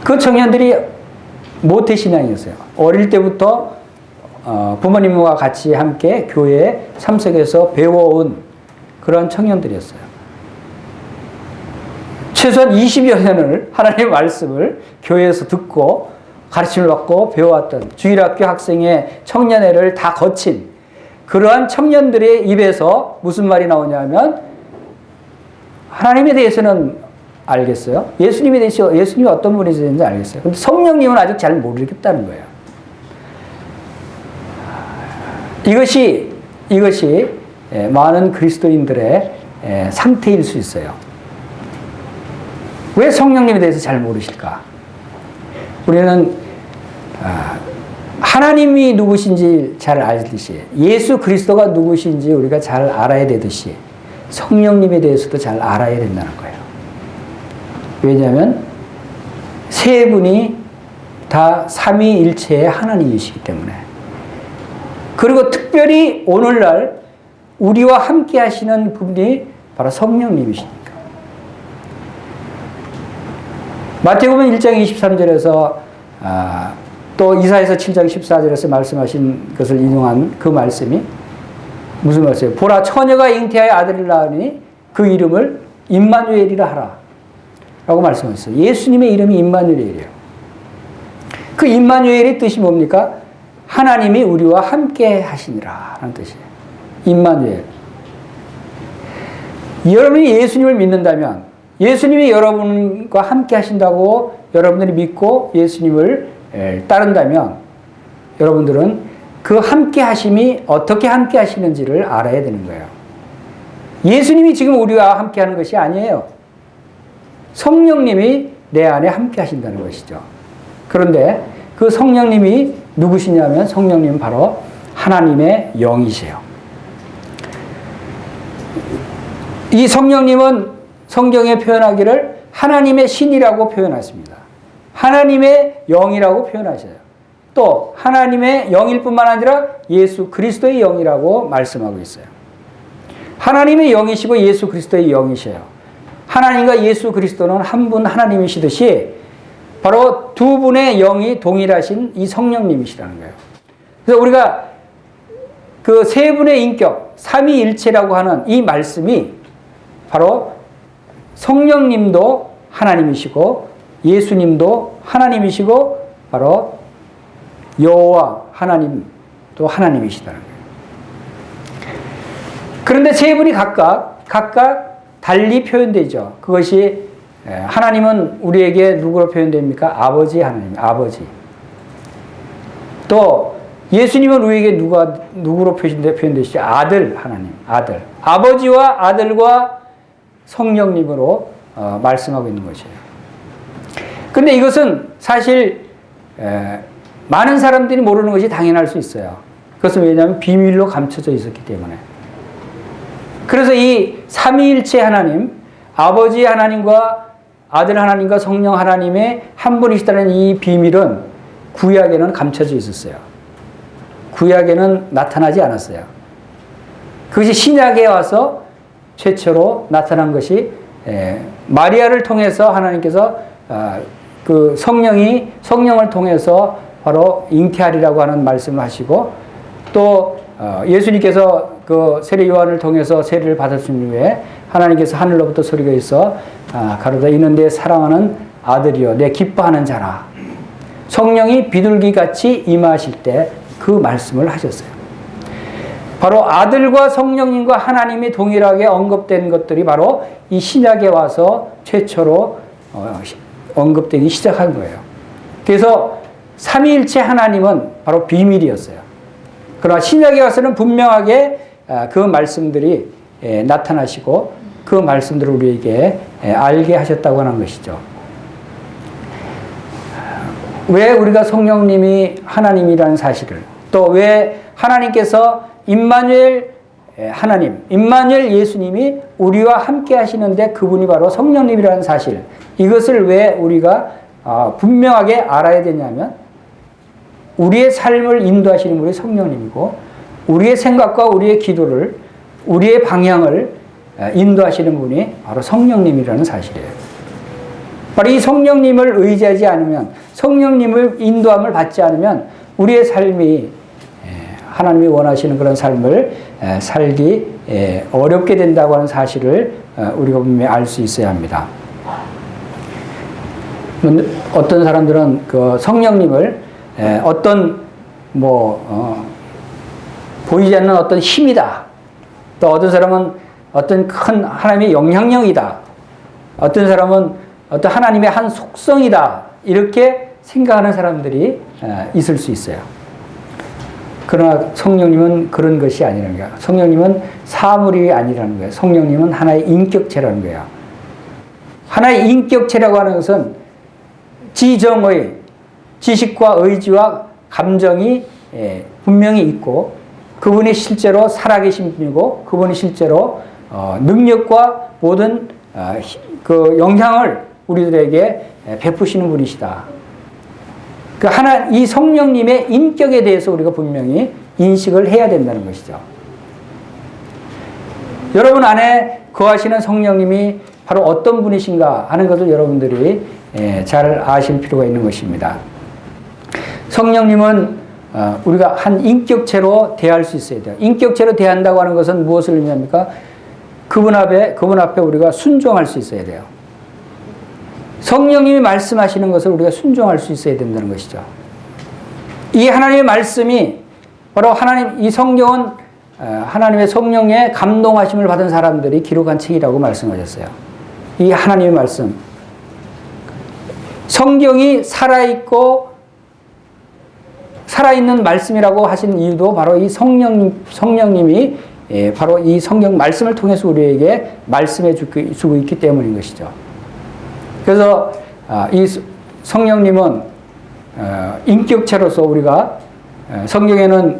Speaker 1: 그 청년들이 모태신앙이었어요. 어릴 때부터 부모님과 같이 함께 교회에 참석해서 배워온 그런 청년들이었어요. 최소한 20여 년을 하나님의 말씀을 교회에서 듣고 가르침을 받고 배워왔던 주일학교 학생의 청년회를 다 거친 그러한 청년들의 입에서 무슨 말이 나오냐면 하나님에 대해서는 알겠어요. 예수님에 대해서 예수님이 어떤 분이신지 알겠어요. 근데 성령님은 아직 잘 모르겠다는 거예요. 이것이 많은 그리스도인들의 상태일 수 있어요. 왜 성령님에 대해서 잘 모르실까? 우리는 하나님이 누구신지 잘 알듯이 예수 그리스도가 누구신지 우리가 잘 알아야 되듯이 성령님에 대해서도 잘 알아야 된다는 거예요. 왜냐하면 세 분이 다 삼위일체의 하나님이시기 때문에. 그리고 특별히 오늘날 우리와 함께 하시는 분이 바로 성령님이시니까. 마태복음 1장 23절에서 또 이사야서 7장 14절에서 말씀하신 것을 인용한 그 말씀이 무슨 말씀이에요? 보라, 처녀가 잉태하여 아들을 낳으니 그 이름을 임마누엘이라 하라 라고 말씀하셨어요. 예수님의 이름이 임마누엘이에요. 그 임마누엘의 뜻이 뭡니까? 하나님이 우리와 함께 하시니라 라는 뜻이에요. 임마누엘. 여러분이 예수님을 믿는다면 예수님이 여러분과 함께 하신다고 여러분들이 믿고 예수님을 따른다면 여러분들은 그 함께 하심이 어떻게 함께 하시는지를 알아야 되는 거예요. 예수님이 지금 우리와 함께 하는 것이 아니에요. 성령님이 내 안에 함께 하신다는 것이죠. 그런데 그 성령님이 누구시냐면 성령님은 바로 하나님의 영이세요. 이 성령님은 성경에 표현하기를 하나님의 신이라고 표현했습니다. 하나님의 영이라고 표현하셔요. 또 하나님의 영일 뿐만 아니라 예수 그리스도의 영이라고 말씀하고 있어요. 하나님의 영이시고 예수 그리스도의 영이셔요. 하나님과 예수 그리스도는 한 분 하나님이시듯이 바로 두 분의 영이 동일하신 이 성령님이시라는 거예요. 그래서 우리가 그 세 분의 인격, 삼위일체라고 하는 이 말씀이 바로 성령님도 하나님이시고 예수님도 하나님이시고 바로 여호와 하나님도 하나님이시다는 거예요. 그런데 세 분이 각각 달리 표현되죠. 그것이 하나님은 우리에게 누구로 표현됩니까? 아버지 하나님, 아버지. 또 예수님은 우리에게 누구로 표현되시죠? 아들 하나님, 아들. 아버지와 아들과 성령님으로 말씀하고 있는 것이에요. 근데 이것은 사실 많은 사람들이 모르는 것이 당연할 수 있어요. 그것은 왜냐하면 비밀로 감춰져 있었기 때문에. 그래서 이 삼위일체 하나님, 아버지 하나님과 아들 하나님과 성령 하나님의 한 분이시다는 이 비밀은 구약에는 감춰져 있었어요. 구약에는 나타나지 않았어요. 그것이 신약에 와서 최초로 나타난 것이 마리아를 통해서 하나님께서 그 성령을 통해서 바로 잉태하리라고 하는 말씀을 하시고, 또 예수님께서 그 세례 요한을 통해서 세례를 받았은 후에 하나님께서 하늘로부터 소리가 있어 가로다 이는 내 사랑하는 아들이요 내 기뻐하는 자라. 성령이 비둘기같이 임하실 때 그 말씀을 하셨어요. 바로 아들과 성령님과 하나님이 동일하게 언급된 것들이 바로 이 신약에 와서 최초로 언급되기 시작한 거예요. 그래서 삼위일체 하나님은 바로 비밀이었어요. 그러나 신약에 와서는 분명하게 그 말씀들이 나타나시고 그 말씀들을 우리에게 알게 하셨다고 하는 것이죠. 왜 우리가 성령님이 하나님이라는 사실을, 또 왜 하나님께서 임마누엘 하나님, 임마누엘 예수님이 우리와 함께 하시는데 그분이 바로 성령님이라는 사실, 이것을 왜 우리가 분명하게 알아야 되냐면, 우리의 삶을 인도하시는 분이 성령님이고 우리의 생각과 우리의 기도를, 우리의 방향을 인도하시는 분이 바로 성령님이라는 사실이에요. 바로 이 성령님을 의지하지 않으면, 성령님을 인도함을 받지 않으면 우리의 삶이 하나님이 원하시는 그런 삶을 살기 어렵게 된다고 하는 사실을 우리가 분명히 알 수 있어야 합니다. 어떤 사람들은 그 성령님을 어떤 보이지 않는 어떤 힘이다. 또 어떤 사람은 어떤 큰 하나님의 영향력이다. 어떤 사람은 어떤 하나님의 한 속성이다. 이렇게 생각하는 사람들이 있을 수 있어요. 그러나 성령님은 그런 것이 아니라는 거야. 성령님은 사물이 아니라는 거예요. 성령님은 하나의 인격체라는 거야. 하나의 인격체라고 하는 것은 지정의 지식과 의지와 감정이 분명히 있고, 그분이 실제로 살아계신 분이고, 그분이 실제로 능력과 모든 그 영향을 우리들에게 베푸시는 분이시다. 이 성령님의 인격에 대해서 우리가 분명히 인식을 해야 된다는 것이죠. 여러분 안에 거하시는 성령님이 바로 어떤 분이신가 하는 것을 여러분들이 잘 아실 필요가 있는 것입니다. 성령님은 우리가 한 인격체로 대할 수 있어야 돼요. 인격체로 대한다고 하는 것은 무엇을 의미합니까? 그분 앞에 우리가 순종할 수 있어야 돼요. 성령님이 말씀하시는 것을 우리가 순종할 수 있어야 된다는 것이죠. 이 하나님의 말씀이 바로 이 성경은 하나님의 성령의 감동하심을 받은 사람들이 기록한 책이라고 말씀하셨어요. 이 하나님의 말씀. 성경이 살아있는 말씀이라고 하신 이유도 바로 이 성령님이 바로 이 성경 말씀을 통해서 우리에게 말씀해 주고 있기 때문인 것이죠. 그래서 이 성령님은 인격체로서 우리가 성경에는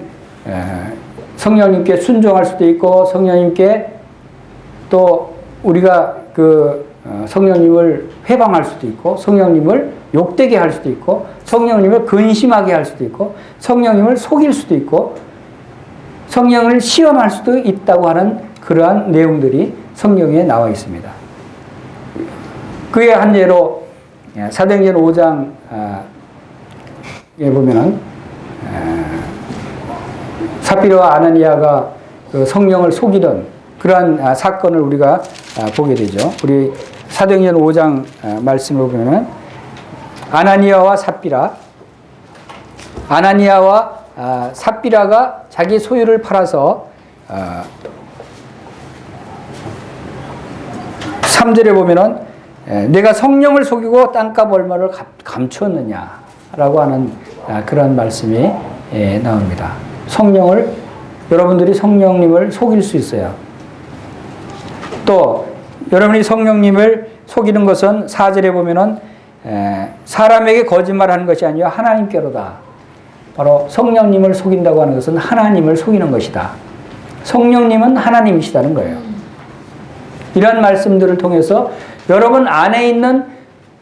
Speaker 1: 성령님께 순종할 수도 있고, 성령님께 또 우리가 그 성령님을 회방할 수도 있고, 성령님을 욕되게 할 수도 있고, 성령님을 근심하게 할 수도 있고, 성령님을 속일 수도 있고, 성령을 시험할 수도 있다고 하는 그러한 내용들이 성경에 나와 있습니다. 그의 한 예로 사도행전 5장에 보면은 삽비라와 아나니아가 그 성령을 속이던 그러한 사건을 우리가 보게 되죠. 우리 사도행전 5장 말씀을 보면은 아나니아와 삽비라가 자기 소유를 팔아서 3절에 보면은 내가 성령을 속이고 땅값 얼마를 감추었느냐라고 하는 그런 말씀이 나옵니다. 여러분들이 성령님을 속일 수 있어요. 또 여러분이 성령님을 속이는 것은 4절에 보면은 사람에게 거짓말하는 것이 아니라 하나님께로다. 바로 성령님을 속인다고 하는 것은 하나님을 속이는 것이다. 성령님은 하나님이시다는 거예요. 이러한 말씀들을 통해서 여러분 안에 있는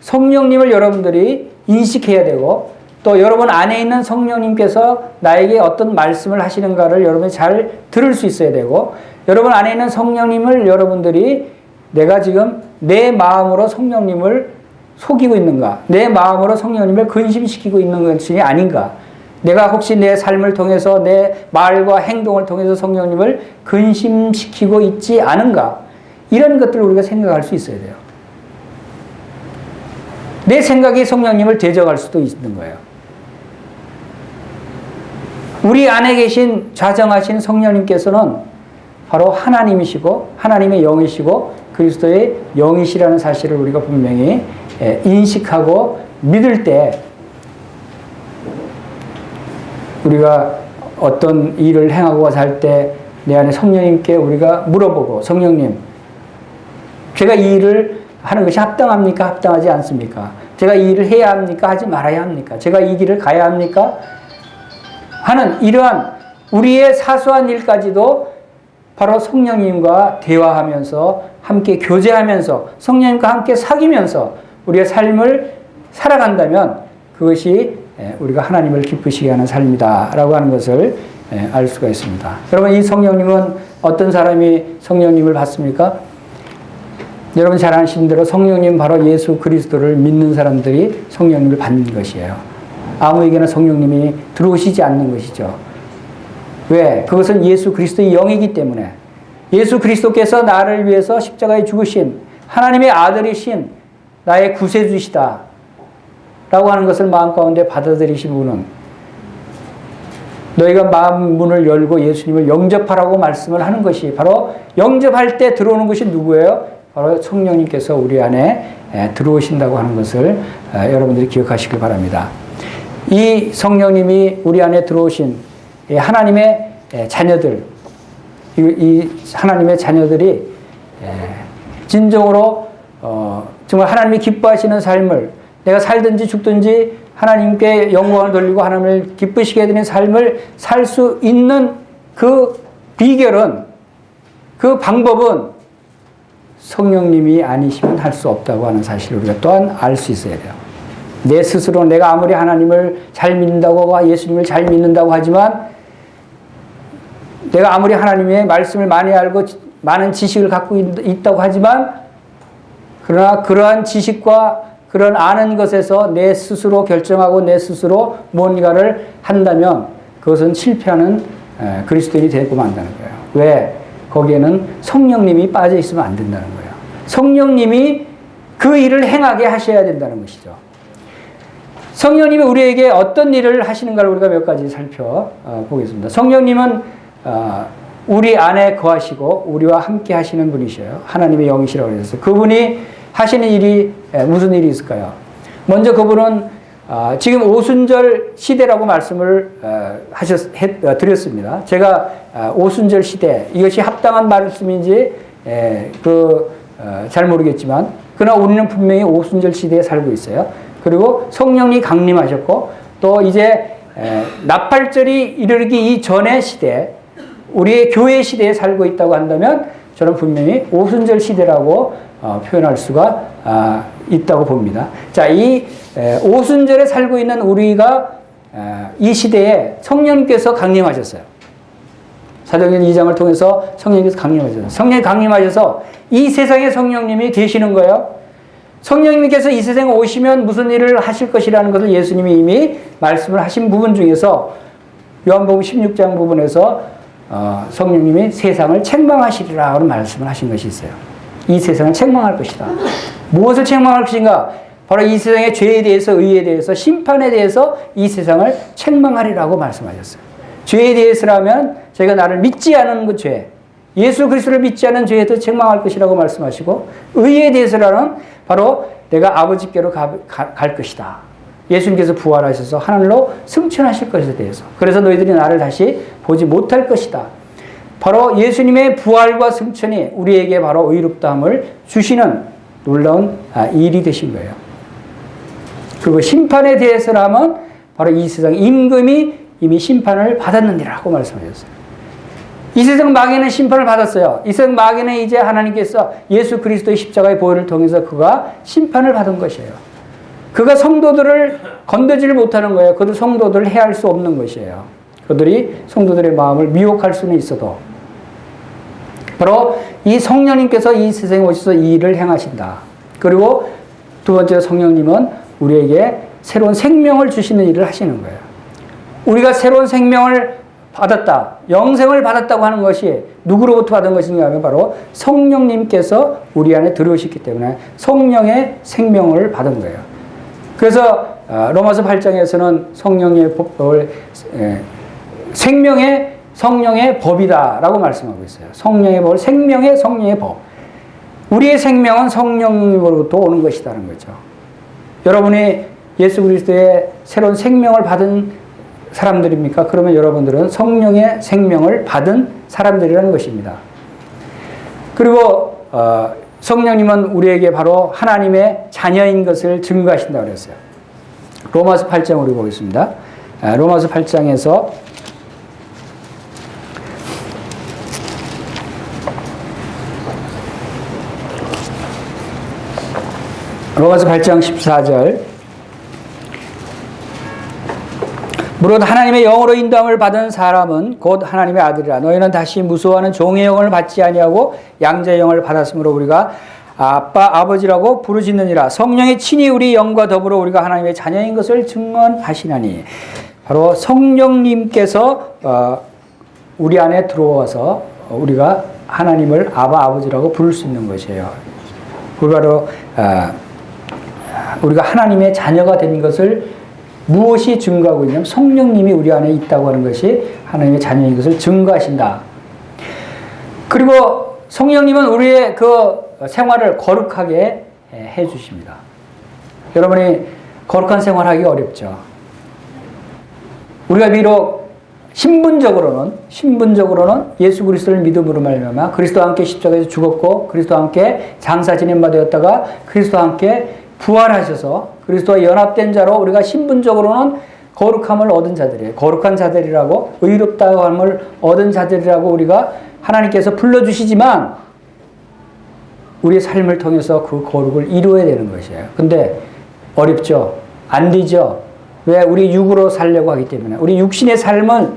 Speaker 1: 성령님을 여러분들이 인식해야 되고, 또 여러분 안에 있는 성령님께서 나에게 어떤 말씀을 하시는가를 여러분이 잘 들을 수 있어야 되고, 여러분 안에 있는 성령님을 여러분들이 내가 지금 내 마음으로 성령님을 속이고 있는가, 내 마음으로 성령님을 근심시키고 있는 것이 아닌가, 내가 혹시 내 삶을 통해서 내 말과 행동을 통해서 성령님을 근심시키고 있지 않은가, 이런 것들을 우리가 생각할 수 있어야 돼요. 내 생각이 성령님을 대적할 수도 있는 거예요. 우리 안에 계신 좌정하신 성령님께서는 바로 하나님이시고 하나님의 영이시고 그리스도의 영이시라는 사실을 우리가 분명히 인식하고 믿을 때, 우리가 어떤 일을 행하고 살 때 내 안에 성령님께 우리가 물어보고, 성령님, 제가 이 일을 하는 것이 합당합니까? 합당하지 않습니까? 제가 이 일을 해야 합니까? 하지 말아야 합니까? 제가 이 길을 가야 합니까? 하는 이러한 우리의 사소한 일까지도 바로 성령님과 대화하면서 함께 교제하면서 성령님과 함께 사귀면서 우리의 삶을 살아간다면 그것이 우리가 하나님을 기쁘시게 하는 삶이다 라고 하는 것을 알 수가 있습니다. 여러분, 이 성령님은 어떤 사람이 성령님을 받습니까? 여러분 잘 아시는 대로 성령님 바로 예수 그리스도를 믿는 사람들이 성령님을 받는 것이에요. 아무에게나 성령님이 들어오시지 않는 것이죠. 왜? 그것은 예수 그리스도의 영이기 때문에, 예수 그리스도께서 나를 위해서 십자가에 죽으신 하나님의 아들이신 나의 구세주시다 라고 하는 것을 마음 가운데 받아들이신 분은, 너희가 마음 문을 열고 예수님을 영접하라고 말씀을 하는 것이, 바로 영접할 때 들어오는 것이 누구예요? 바로 성령님께서 우리 안에 들어오신다고 하는 것을 여러분들이 기억하시길 바랍니다. 이 성령님이 우리 안에 들어오신 하나님의 자녀들, 이 하나님의 자녀들이 진정으로 정말 하나님이 기뻐하시는 삶을, 내가 살든지 죽든지 하나님께 영광을 돌리고 하나님을 기쁘시게 해드리는 삶을 살 수 있는 그 비결은, 그 방법은 성령님이 아니시면 할 수 없다고 하는 사실을 우리가 또한 알 수 있어야 돼요. 내 스스로 내가 아무리 하나님을 잘 믿는다고, 예수님을 잘 믿는다고 하지만, 내가 아무리 하나님의 말씀을 많이 알고 많은 지식을 갖고 있다고 하지만, 그러나 그러한 지식과 그런 아는 것에서 내 스스로 결정하고 내 스스로 뭔가를 한다면 그것은 실패하는 그리스도인이 되고 만다는 거예요. 왜? 거기에는 성령님이 빠져 있으면 안 된다는 거예요. 성령님이 그 일을 행하게 하셔야 된다는 것이죠. 성령님이 우리에게 어떤 일을 하시는가를 우리가 몇 가지 살펴보겠습니다. 성령님은 우리 안에 거하시고 우리와 함께 하시는 분이셔요. 하나님의 영이시라고 그랬어요. 그분이 하시는 일이 무슨 일이 있을까요? 먼저 그분은 지금 오순절 시대라고 말씀을 드렸습니다. 제가 오순절 시대, 이것이 합당한 말씀인지 잘 모르겠지만, 그러나 우리는 분명히 오순절 시대에 살고 있어요. 그리고 성령이 강림하셨고, 또 이제 나팔절이 이르기 이전의 시대, 우리의 교회 시대에 살고 있다고 한다면 저는 분명히 오순절 시대라고 표현할 수가 있다고 봅니다. 자, 이 오순절에 살고 있는 우리가 이 시대에 성령님께서 강림하셨어요. 사도행전 2장을 통해서 성령님께서 강림하셨어요. 성령이 강림하셔서 이 세상에 성령님이 계시는 거예요. 성령님께서 이 세상에 오시면 무슨 일을 하실 것이라는 것을 예수님이 이미 말씀을 하신 부분 중에서 요한복음 16장 부분에서 성령님이 세상을 책망하시리라 하는 말씀을 하신 것이 있어요. 이 세상을 책망할 것이다. 무엇을 책망할 것인가? 바로 이 세상의 죄에 대해서, 의에 대해서, 심판에 대해서 이 세상을 책망하리라고 말씀하셨어요. 죄에 대해서라면 저희가 나를 믿지 않은 그 죄, 예수 그리스도를 믿지 않은 죄에도 책망할 것이라고 말씀하시고, 의에 대해서라는 바로 내가 아버지께로 갈 것이다. 예수님께서 부활하셔서 하늘로 승천하실 것에 대해서, 그래서 너희들이 나를 다시 보지 못할 것이다. 바로 예수님의 부활과 승천이 우리에게 바로 의롭다함을 주시는 놀라운 일이 되신 거예요. 그리고 심판에 대해서라면 바로 이 세상 임금이 이미 심판을 받았느니라고 말씀하셨어요. 이 세상 마귀는 심판을 받았어요. 이 세상 마귀는 이제 하나님께서 예수 그리스도의 십자가의 보혈을 통해서 그가 심판을 받은 것이에요. 그가 성도들을 건드지를 못하는 거예요. 그들 성도들을 해할 수 없는 것이에요. 그들이 성도들의 마음을 미혹할 수는 있어도 바로 이 성령님께서 이 세상에 오셔서 이 일을 행하신다. 그리고 두 번째로 성령님은 우리에게 새로운 생명을 주시는 일을 하시는 거예요. 우리가 새로운 생명을 받았다, 영생을 받았다고 하는 것이 누구로부터 받은 것인가 하면 바로 성령님께서 우리 안에 들어오셨기 때문에 성령의 생명을 받은 거예요. 그래서 로마서 8장에서는 성령의 법을 성령의 법이다라고 말씀하고 있어요. 성령의 법, 생명의 성령의 법. 우리의 생명은 성령님으로부터 오는 것이라는 거죠. 여러분이 예수 그리스도의 새로운 생명을 받은 사람들입니까? 그러면 여러분들은 성령의 생명을 받은 사람들이라는 것입니다. 그리고 성령님은 우리에게 바로 하나님의 자녀인 것을 증거하신다고 그랬어요. 로마서 8장 우리 보겠습니다. 로마서 8장에서 로마서 8장 14절 무릇 하나님의 영으로 인도함을 받은 사람은 곧 하나님의 아들이라. 너희는 다시 무서워하는 종의 영을 받지 아니하고 양자의 영을 받았으므로 우리가 아빠 아버지라고 부르짖느니라. 성령이 친히 우리 영과 더불어 우리가 하나님의 자녀인 것을 증언하시나니. 바로 성령님께서 우리 안에 들어와서 우리가 하나님을 아바 아버지라고 부를 수 있는 것이에요. 우리 바로 우리가 하나님의 자녀가 된 것을 무엇이 증거하고 있냐면 성령님이 우리 안에 있다고 하는 것이 하나님의 자녀인 것을 증거하신다. 그리고 성령님은 우리의 그 생활을 거룩하게 해 주십니다. 여러분이 거룩한 생활하기 어렵죠. 우리가 비록 신분적으로는 예수 그리스도를 믿음으로 말미암아 그리스도와 함께 십자가에서 죽었고 그리스도와 함께 장사 지낸 바 되었다가 그리스도와 함께 부활하셔서 그리스도와 연합된 자로 우리가 신분적으로는 거룩함을 얻은 자들이에요. 거룩한 자들이라고, 의롭다함을 얻은 자들이라고 우리가 하나님께서 불러주시지만 우리의 삶을 통해서 그 거룩을 이루어야 되는 것이에요. 근데 어렵죠. 안 되죠. 왜? 우리 육으로 살려고 하기 때문에. 우리 육신의 삶은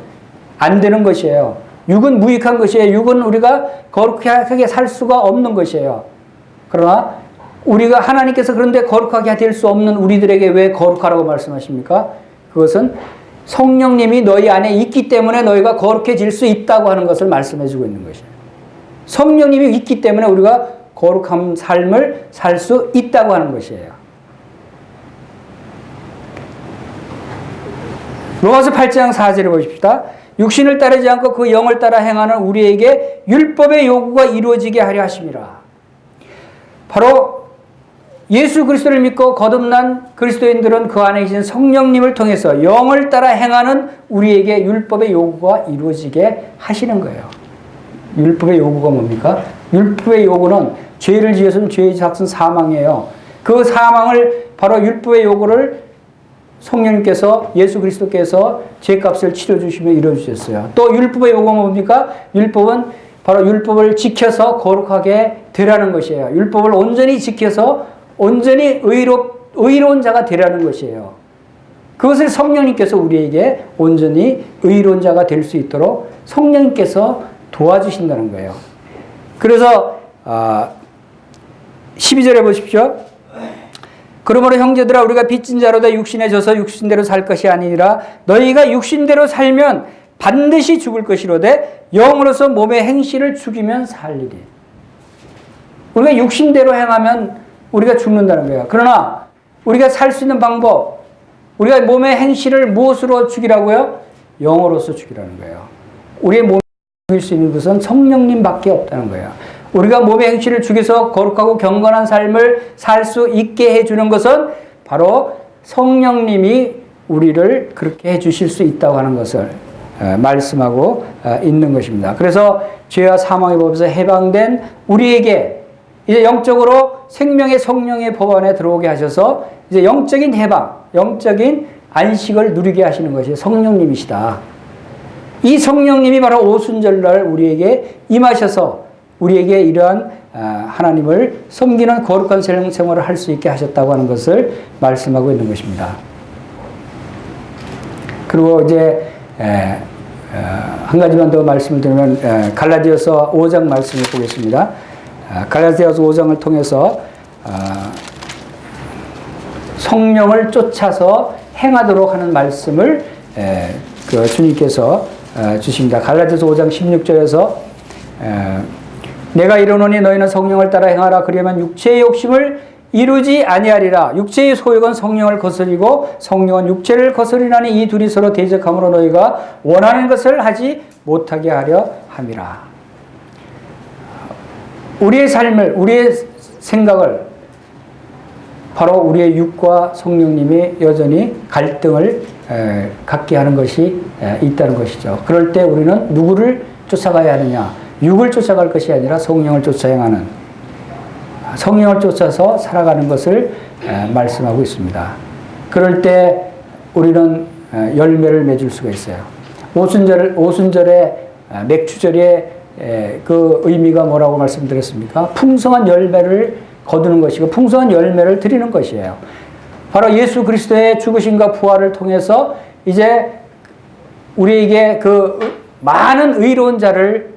Speaker 1: 안 되는 것이에요. 육은 무익한 것이에요. 육은 우리가 거룩하게 살 수가 없는 것이에요. 그러나 우리가 하나님께서 그런데 거룩하게 될 수 없는 우리들에게 왜 거룩하라고 말씀하십니까? 그것은 성령님이 너희 안에 있기 때문에 너희가 거룩해질 수 있다고 하는 것을 말씀해 주고 있는 것이에요. 성령님이 있기 때문에 우리가 거룩한 삶을 살 수 있다고 하는 것이에요. 로마서 8장 4절을 보십시다. 육신을 따르지 않고 그 영을 따라 행하는 우리에게 율법의 요구가 이루어지게 하려 하심이라. 바로 예수 그리스도를 믿고 거듭난 그리스도인들은 그 안에 계신 성령님을 통해서 영을 따라 행하는 우리에게 율법의 요구가 이루어지게 하시는 거예요. 율법의 요구가 뭡니까? 율법의 요구는 죄를 지었으면 죄의 삭은 사망이에요. 그 사망을 바로 율법의 요구를 성령님께서 예수 그리스도께서 죄값을 치러주시며 이루어주셨어요. 또 율법의 요구가 뭡니까? 율법은 바로 율법을 지켜서 거룩하게 되라는 것이에요. 율법을 온전히 지켜서 온전히 의로운 자가 되라는 것이에요. 그것을 성령님께서 우리에게 온전히 의로운 자가 될 수 있도록 성령님께서 도와주신다는 거예요. 그래서 12절에 보십시오. 그러므로 형제들아 우리가 빚진 자로다 육신에 져서 육신대로 살 것이 아니라 너희가 육신대로 살면 반드시 죽을 것이로되 영으로서 몸의 행실을 죽이면 살리리. 우리가 육신대로 행하면 우리가 죽는다는 거예요. 그러나 우리가 살 수 있는 방법, 우리가 몸의 행실을 무엇으로 죽이라고요? 영으로서 죽이라는 거예요. 우리의 몸을 죽일 수 있는 것은 성령님밖에 없다는 거예요. 우리가 몸의 행실을 죽여서 거룩하고 경건한 삶을 살 수 있게 해주는 것은 바로 성령님이 우리를 그렇게 해주실 수 있다고 하는 것을 말씀하고 있는 것입니다. 그래서 죄와 사망의 법에서 해방된 우리에게 이제 영적으로 생명의 성령의 법 안에 들어오게 하셔서 이제 영적인 해방, 영적인 안식을 누리게 하시는 것이 성령님이시다. 이 성령님이 바로 오순절날 우리에게 임하셔서 우리에게 이러한 하나님을 섬기는 거룩한 생활을 할 수 있게 하셨다고 하는 것을 말씀하고 있는 것입니다. 그리고 이제 한 가지만 더 말씀을 드리면 갈라디아서 5장 말씀을 보겠습니다. 갈라디아서 5장을 통해서 성령을 쫓아서 행하도록 하는 말씀을 그 주님께서 주십니다. 갈라디아서 5장 16절에서 내가 이르노니 너희는 성령을 따라 행하라. 그리하면 육체의 욕심을 이루지 아니하리라. 육체의 소욕은 성령을 거스리고 성령은 육체를 거스리나니 이 둘이 서로 대적함으로 너희가 원하는 것을 하지 못하게 하려 함이라. 우리의 삶을, 우리의 생각을 바로 우리의 육과 성령님이 여전히 갈등을 갖게 하는 것이 있다는 것이죠. 그럴 때 우리는 누구를 쫓아가야 하느냐? 육을 쫓아갈 것이 아니라 성령을 쫓아 행하는, 성령을 쫓아서 살아가는 것을 말씀하고 있습니다. 그럴 때 우리는 열매를 맺을 수가 있어요. 오순절의 맥주절의 그 의미가 뭐라고 말씀드렸습니까? 풍성한 열매를 거두는 것이고 풍성한 열매를 드리는 것이에요. 바로 예수 그리스도의 죽으심과 부활을 통해서 이제 우리에게 그 많은 의로운 자를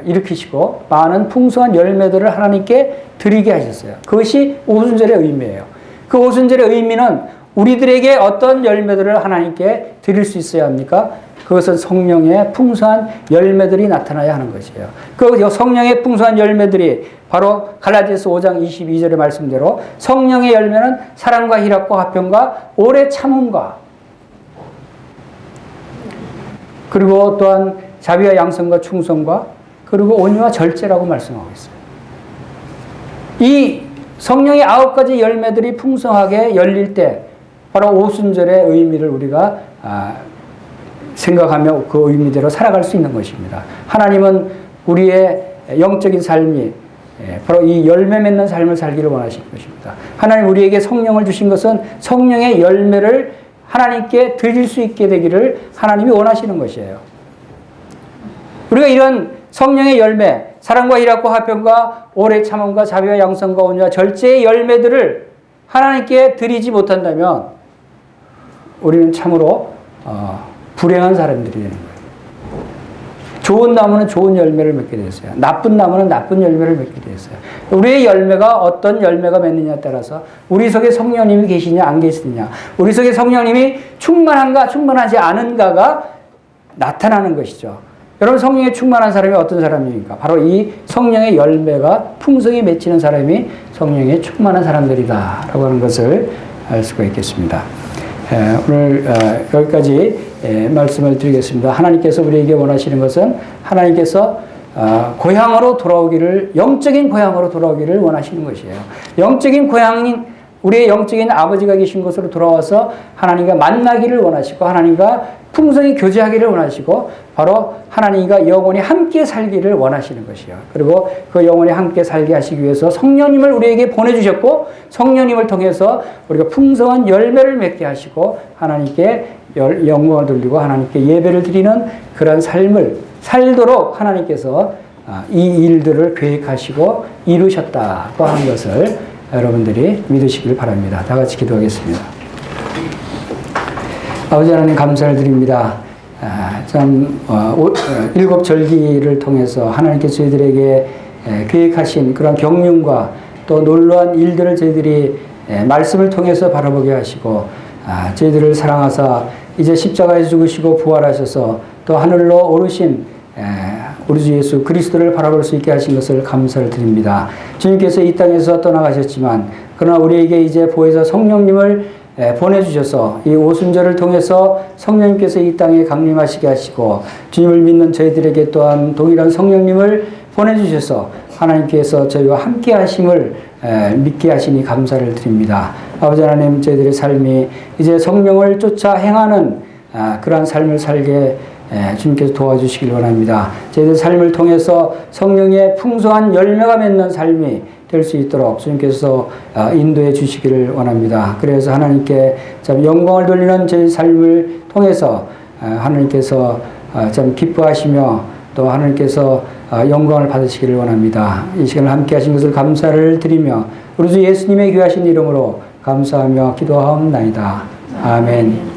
Speaker 1: 일으키시고 많은 풍성한 열매들을 하나님께 드리게 하셨어요. 그것이 오순절의 의미예요. 그 오순절의 의미는 우리들에게 어떤 열매들을 하나님께 드릴 수 있어야 합니까? 그것은 성령의 풍성한 열매들이 나타나야 하는 것이에요. 그 성령의 풍성한 열매들이 바로 갈라디아서 5장 22절의 말씀대로 성령의 열매는 사랑과 희락과 화평과 오래 참음과 그리고 또한 자비와 양선과 충성과 그리고 온유와 절제라고 말씀하고 있어요. 이 성령의 9가지 열매들이 풍성하게 열릴 때 바로 오순절의 의미를 우리가 생각하며 그 의미대로 살아갈 수 있는 것입니다. 하나님은 우리의 영적인 삶이 바로 이 열매 맺는 삶을 살기를 원하시는 것입니다. 하나님 우리에게 성령을 주신 것은 성령의 열매를 하나님께 드릴 수 있게 되기를 하나님이 원하시는 것이에요. 우리가 이런 성령의 열매, 사랑과 희락과 화평과 오래 참음과 자비와 양선과 온유와 절제의 열매들을 하나님께 드리지 못한다면 우리는 참으로 불행한 사람들이 되는 거예요. 좋은 나무는 좋은 열매를 맺게 되었어요. 나쁜 나무는 나쁜 열매를 맺게 되었어요. 우리의 열매가 어떤 열매가 맺느냐에 따라서 우리 속에 성령님이 계시냐 안 계시느냐, 우리 속에 성령님이 충만한가 충만하지 않은가가 나타나는 것이죠. 여러분 성령에 충만한 사람이 어떤 사람입니까? 바로 이 성령의 열매가 풍성히 맺히는 사람이 성령에 충만한 사람들이다 라고 하는 것을 알 수가 있겠습니다. 오늘 여기까지 말씀을 드리겠습니다. 하나님께서 우리에게 원하시는 것은 하나님께서 고향으로 돌아오기를, 영적인 고향으로 돌아오기를 원하시는 것이에요. 영적인 고향인 우리의 영적인 아버지가 계신 곳으로 돌아와서 하나님과 만나기를 원하시고 하나님과 풍성히 교제하기를 원하시고 바로 하나님과 영원히 함께 살기를 원하시는 것이요. 그리고 그 영원히 함께 살게 하시기 위해서 성령님을 우리에게 보내주셨고 성령님을 통해서 우리가 풍성한 열매를 맺게 하시고 하나님께 영광을 돌리고 하나님께 예배를 드리는 그런 삶을 살도록 하나님께서 이 일들을 계획하시고 이루셨다고 하는 것을 여러분들이 믿으시길 바랍니다. 다 같이 기도하겠습니다. 아버지 하나님 감사를 드립니다. 일곱 절기를 통해서 하나님께서 저희들에게 계획하신 그런 경륜과 또 놀라운 일들을 저희들이 말씀을 통해서 바라보게 하시고 저희들을 사랑하사 이제 십자가에 죽으시고 부활하셔서 또 하늘로 오르신 우리 주 예수 그리스도를 바라볼 수 있게 하신 것을 감사를 드립니다. 주님께서 이 땅에서 떠나가셨지만 그러나 우리에게 이제 보혜사 성령님을 보내주셔서 이 오순절을 통해서 성령님께서 이 땅에 강림하시게 하시고 주님을 믿는 저희들에게 또한 동일한 성령님을 보내주셔서 하나님께서 저희와 함께 하심을 믿게 하시니 감사를 드립니다. 아버지 하나님 저희들의 삶이 이제 성령을 쫓아 행하는 그러한 삶을 살게 주님께서 도와주시길 원합니다. 저희들 삶을 통해서 성령의 풍성한 열매가 맺는 삶이 될 수 있도록 주님께서 인도해 주시기를 원합니다. 그래서 하나님께 참 영광을 돌리는 저희 삶을 통해서 하나님께서 참 기뻐하시며 또 하나님께서 영광을 받으시기를 원합니다. 이 시간을 함께 하신 것을 감사를 드리며 우리 주 예수님의 귀하신 이름으로 감사하며 기도하옵나이다. 아멘.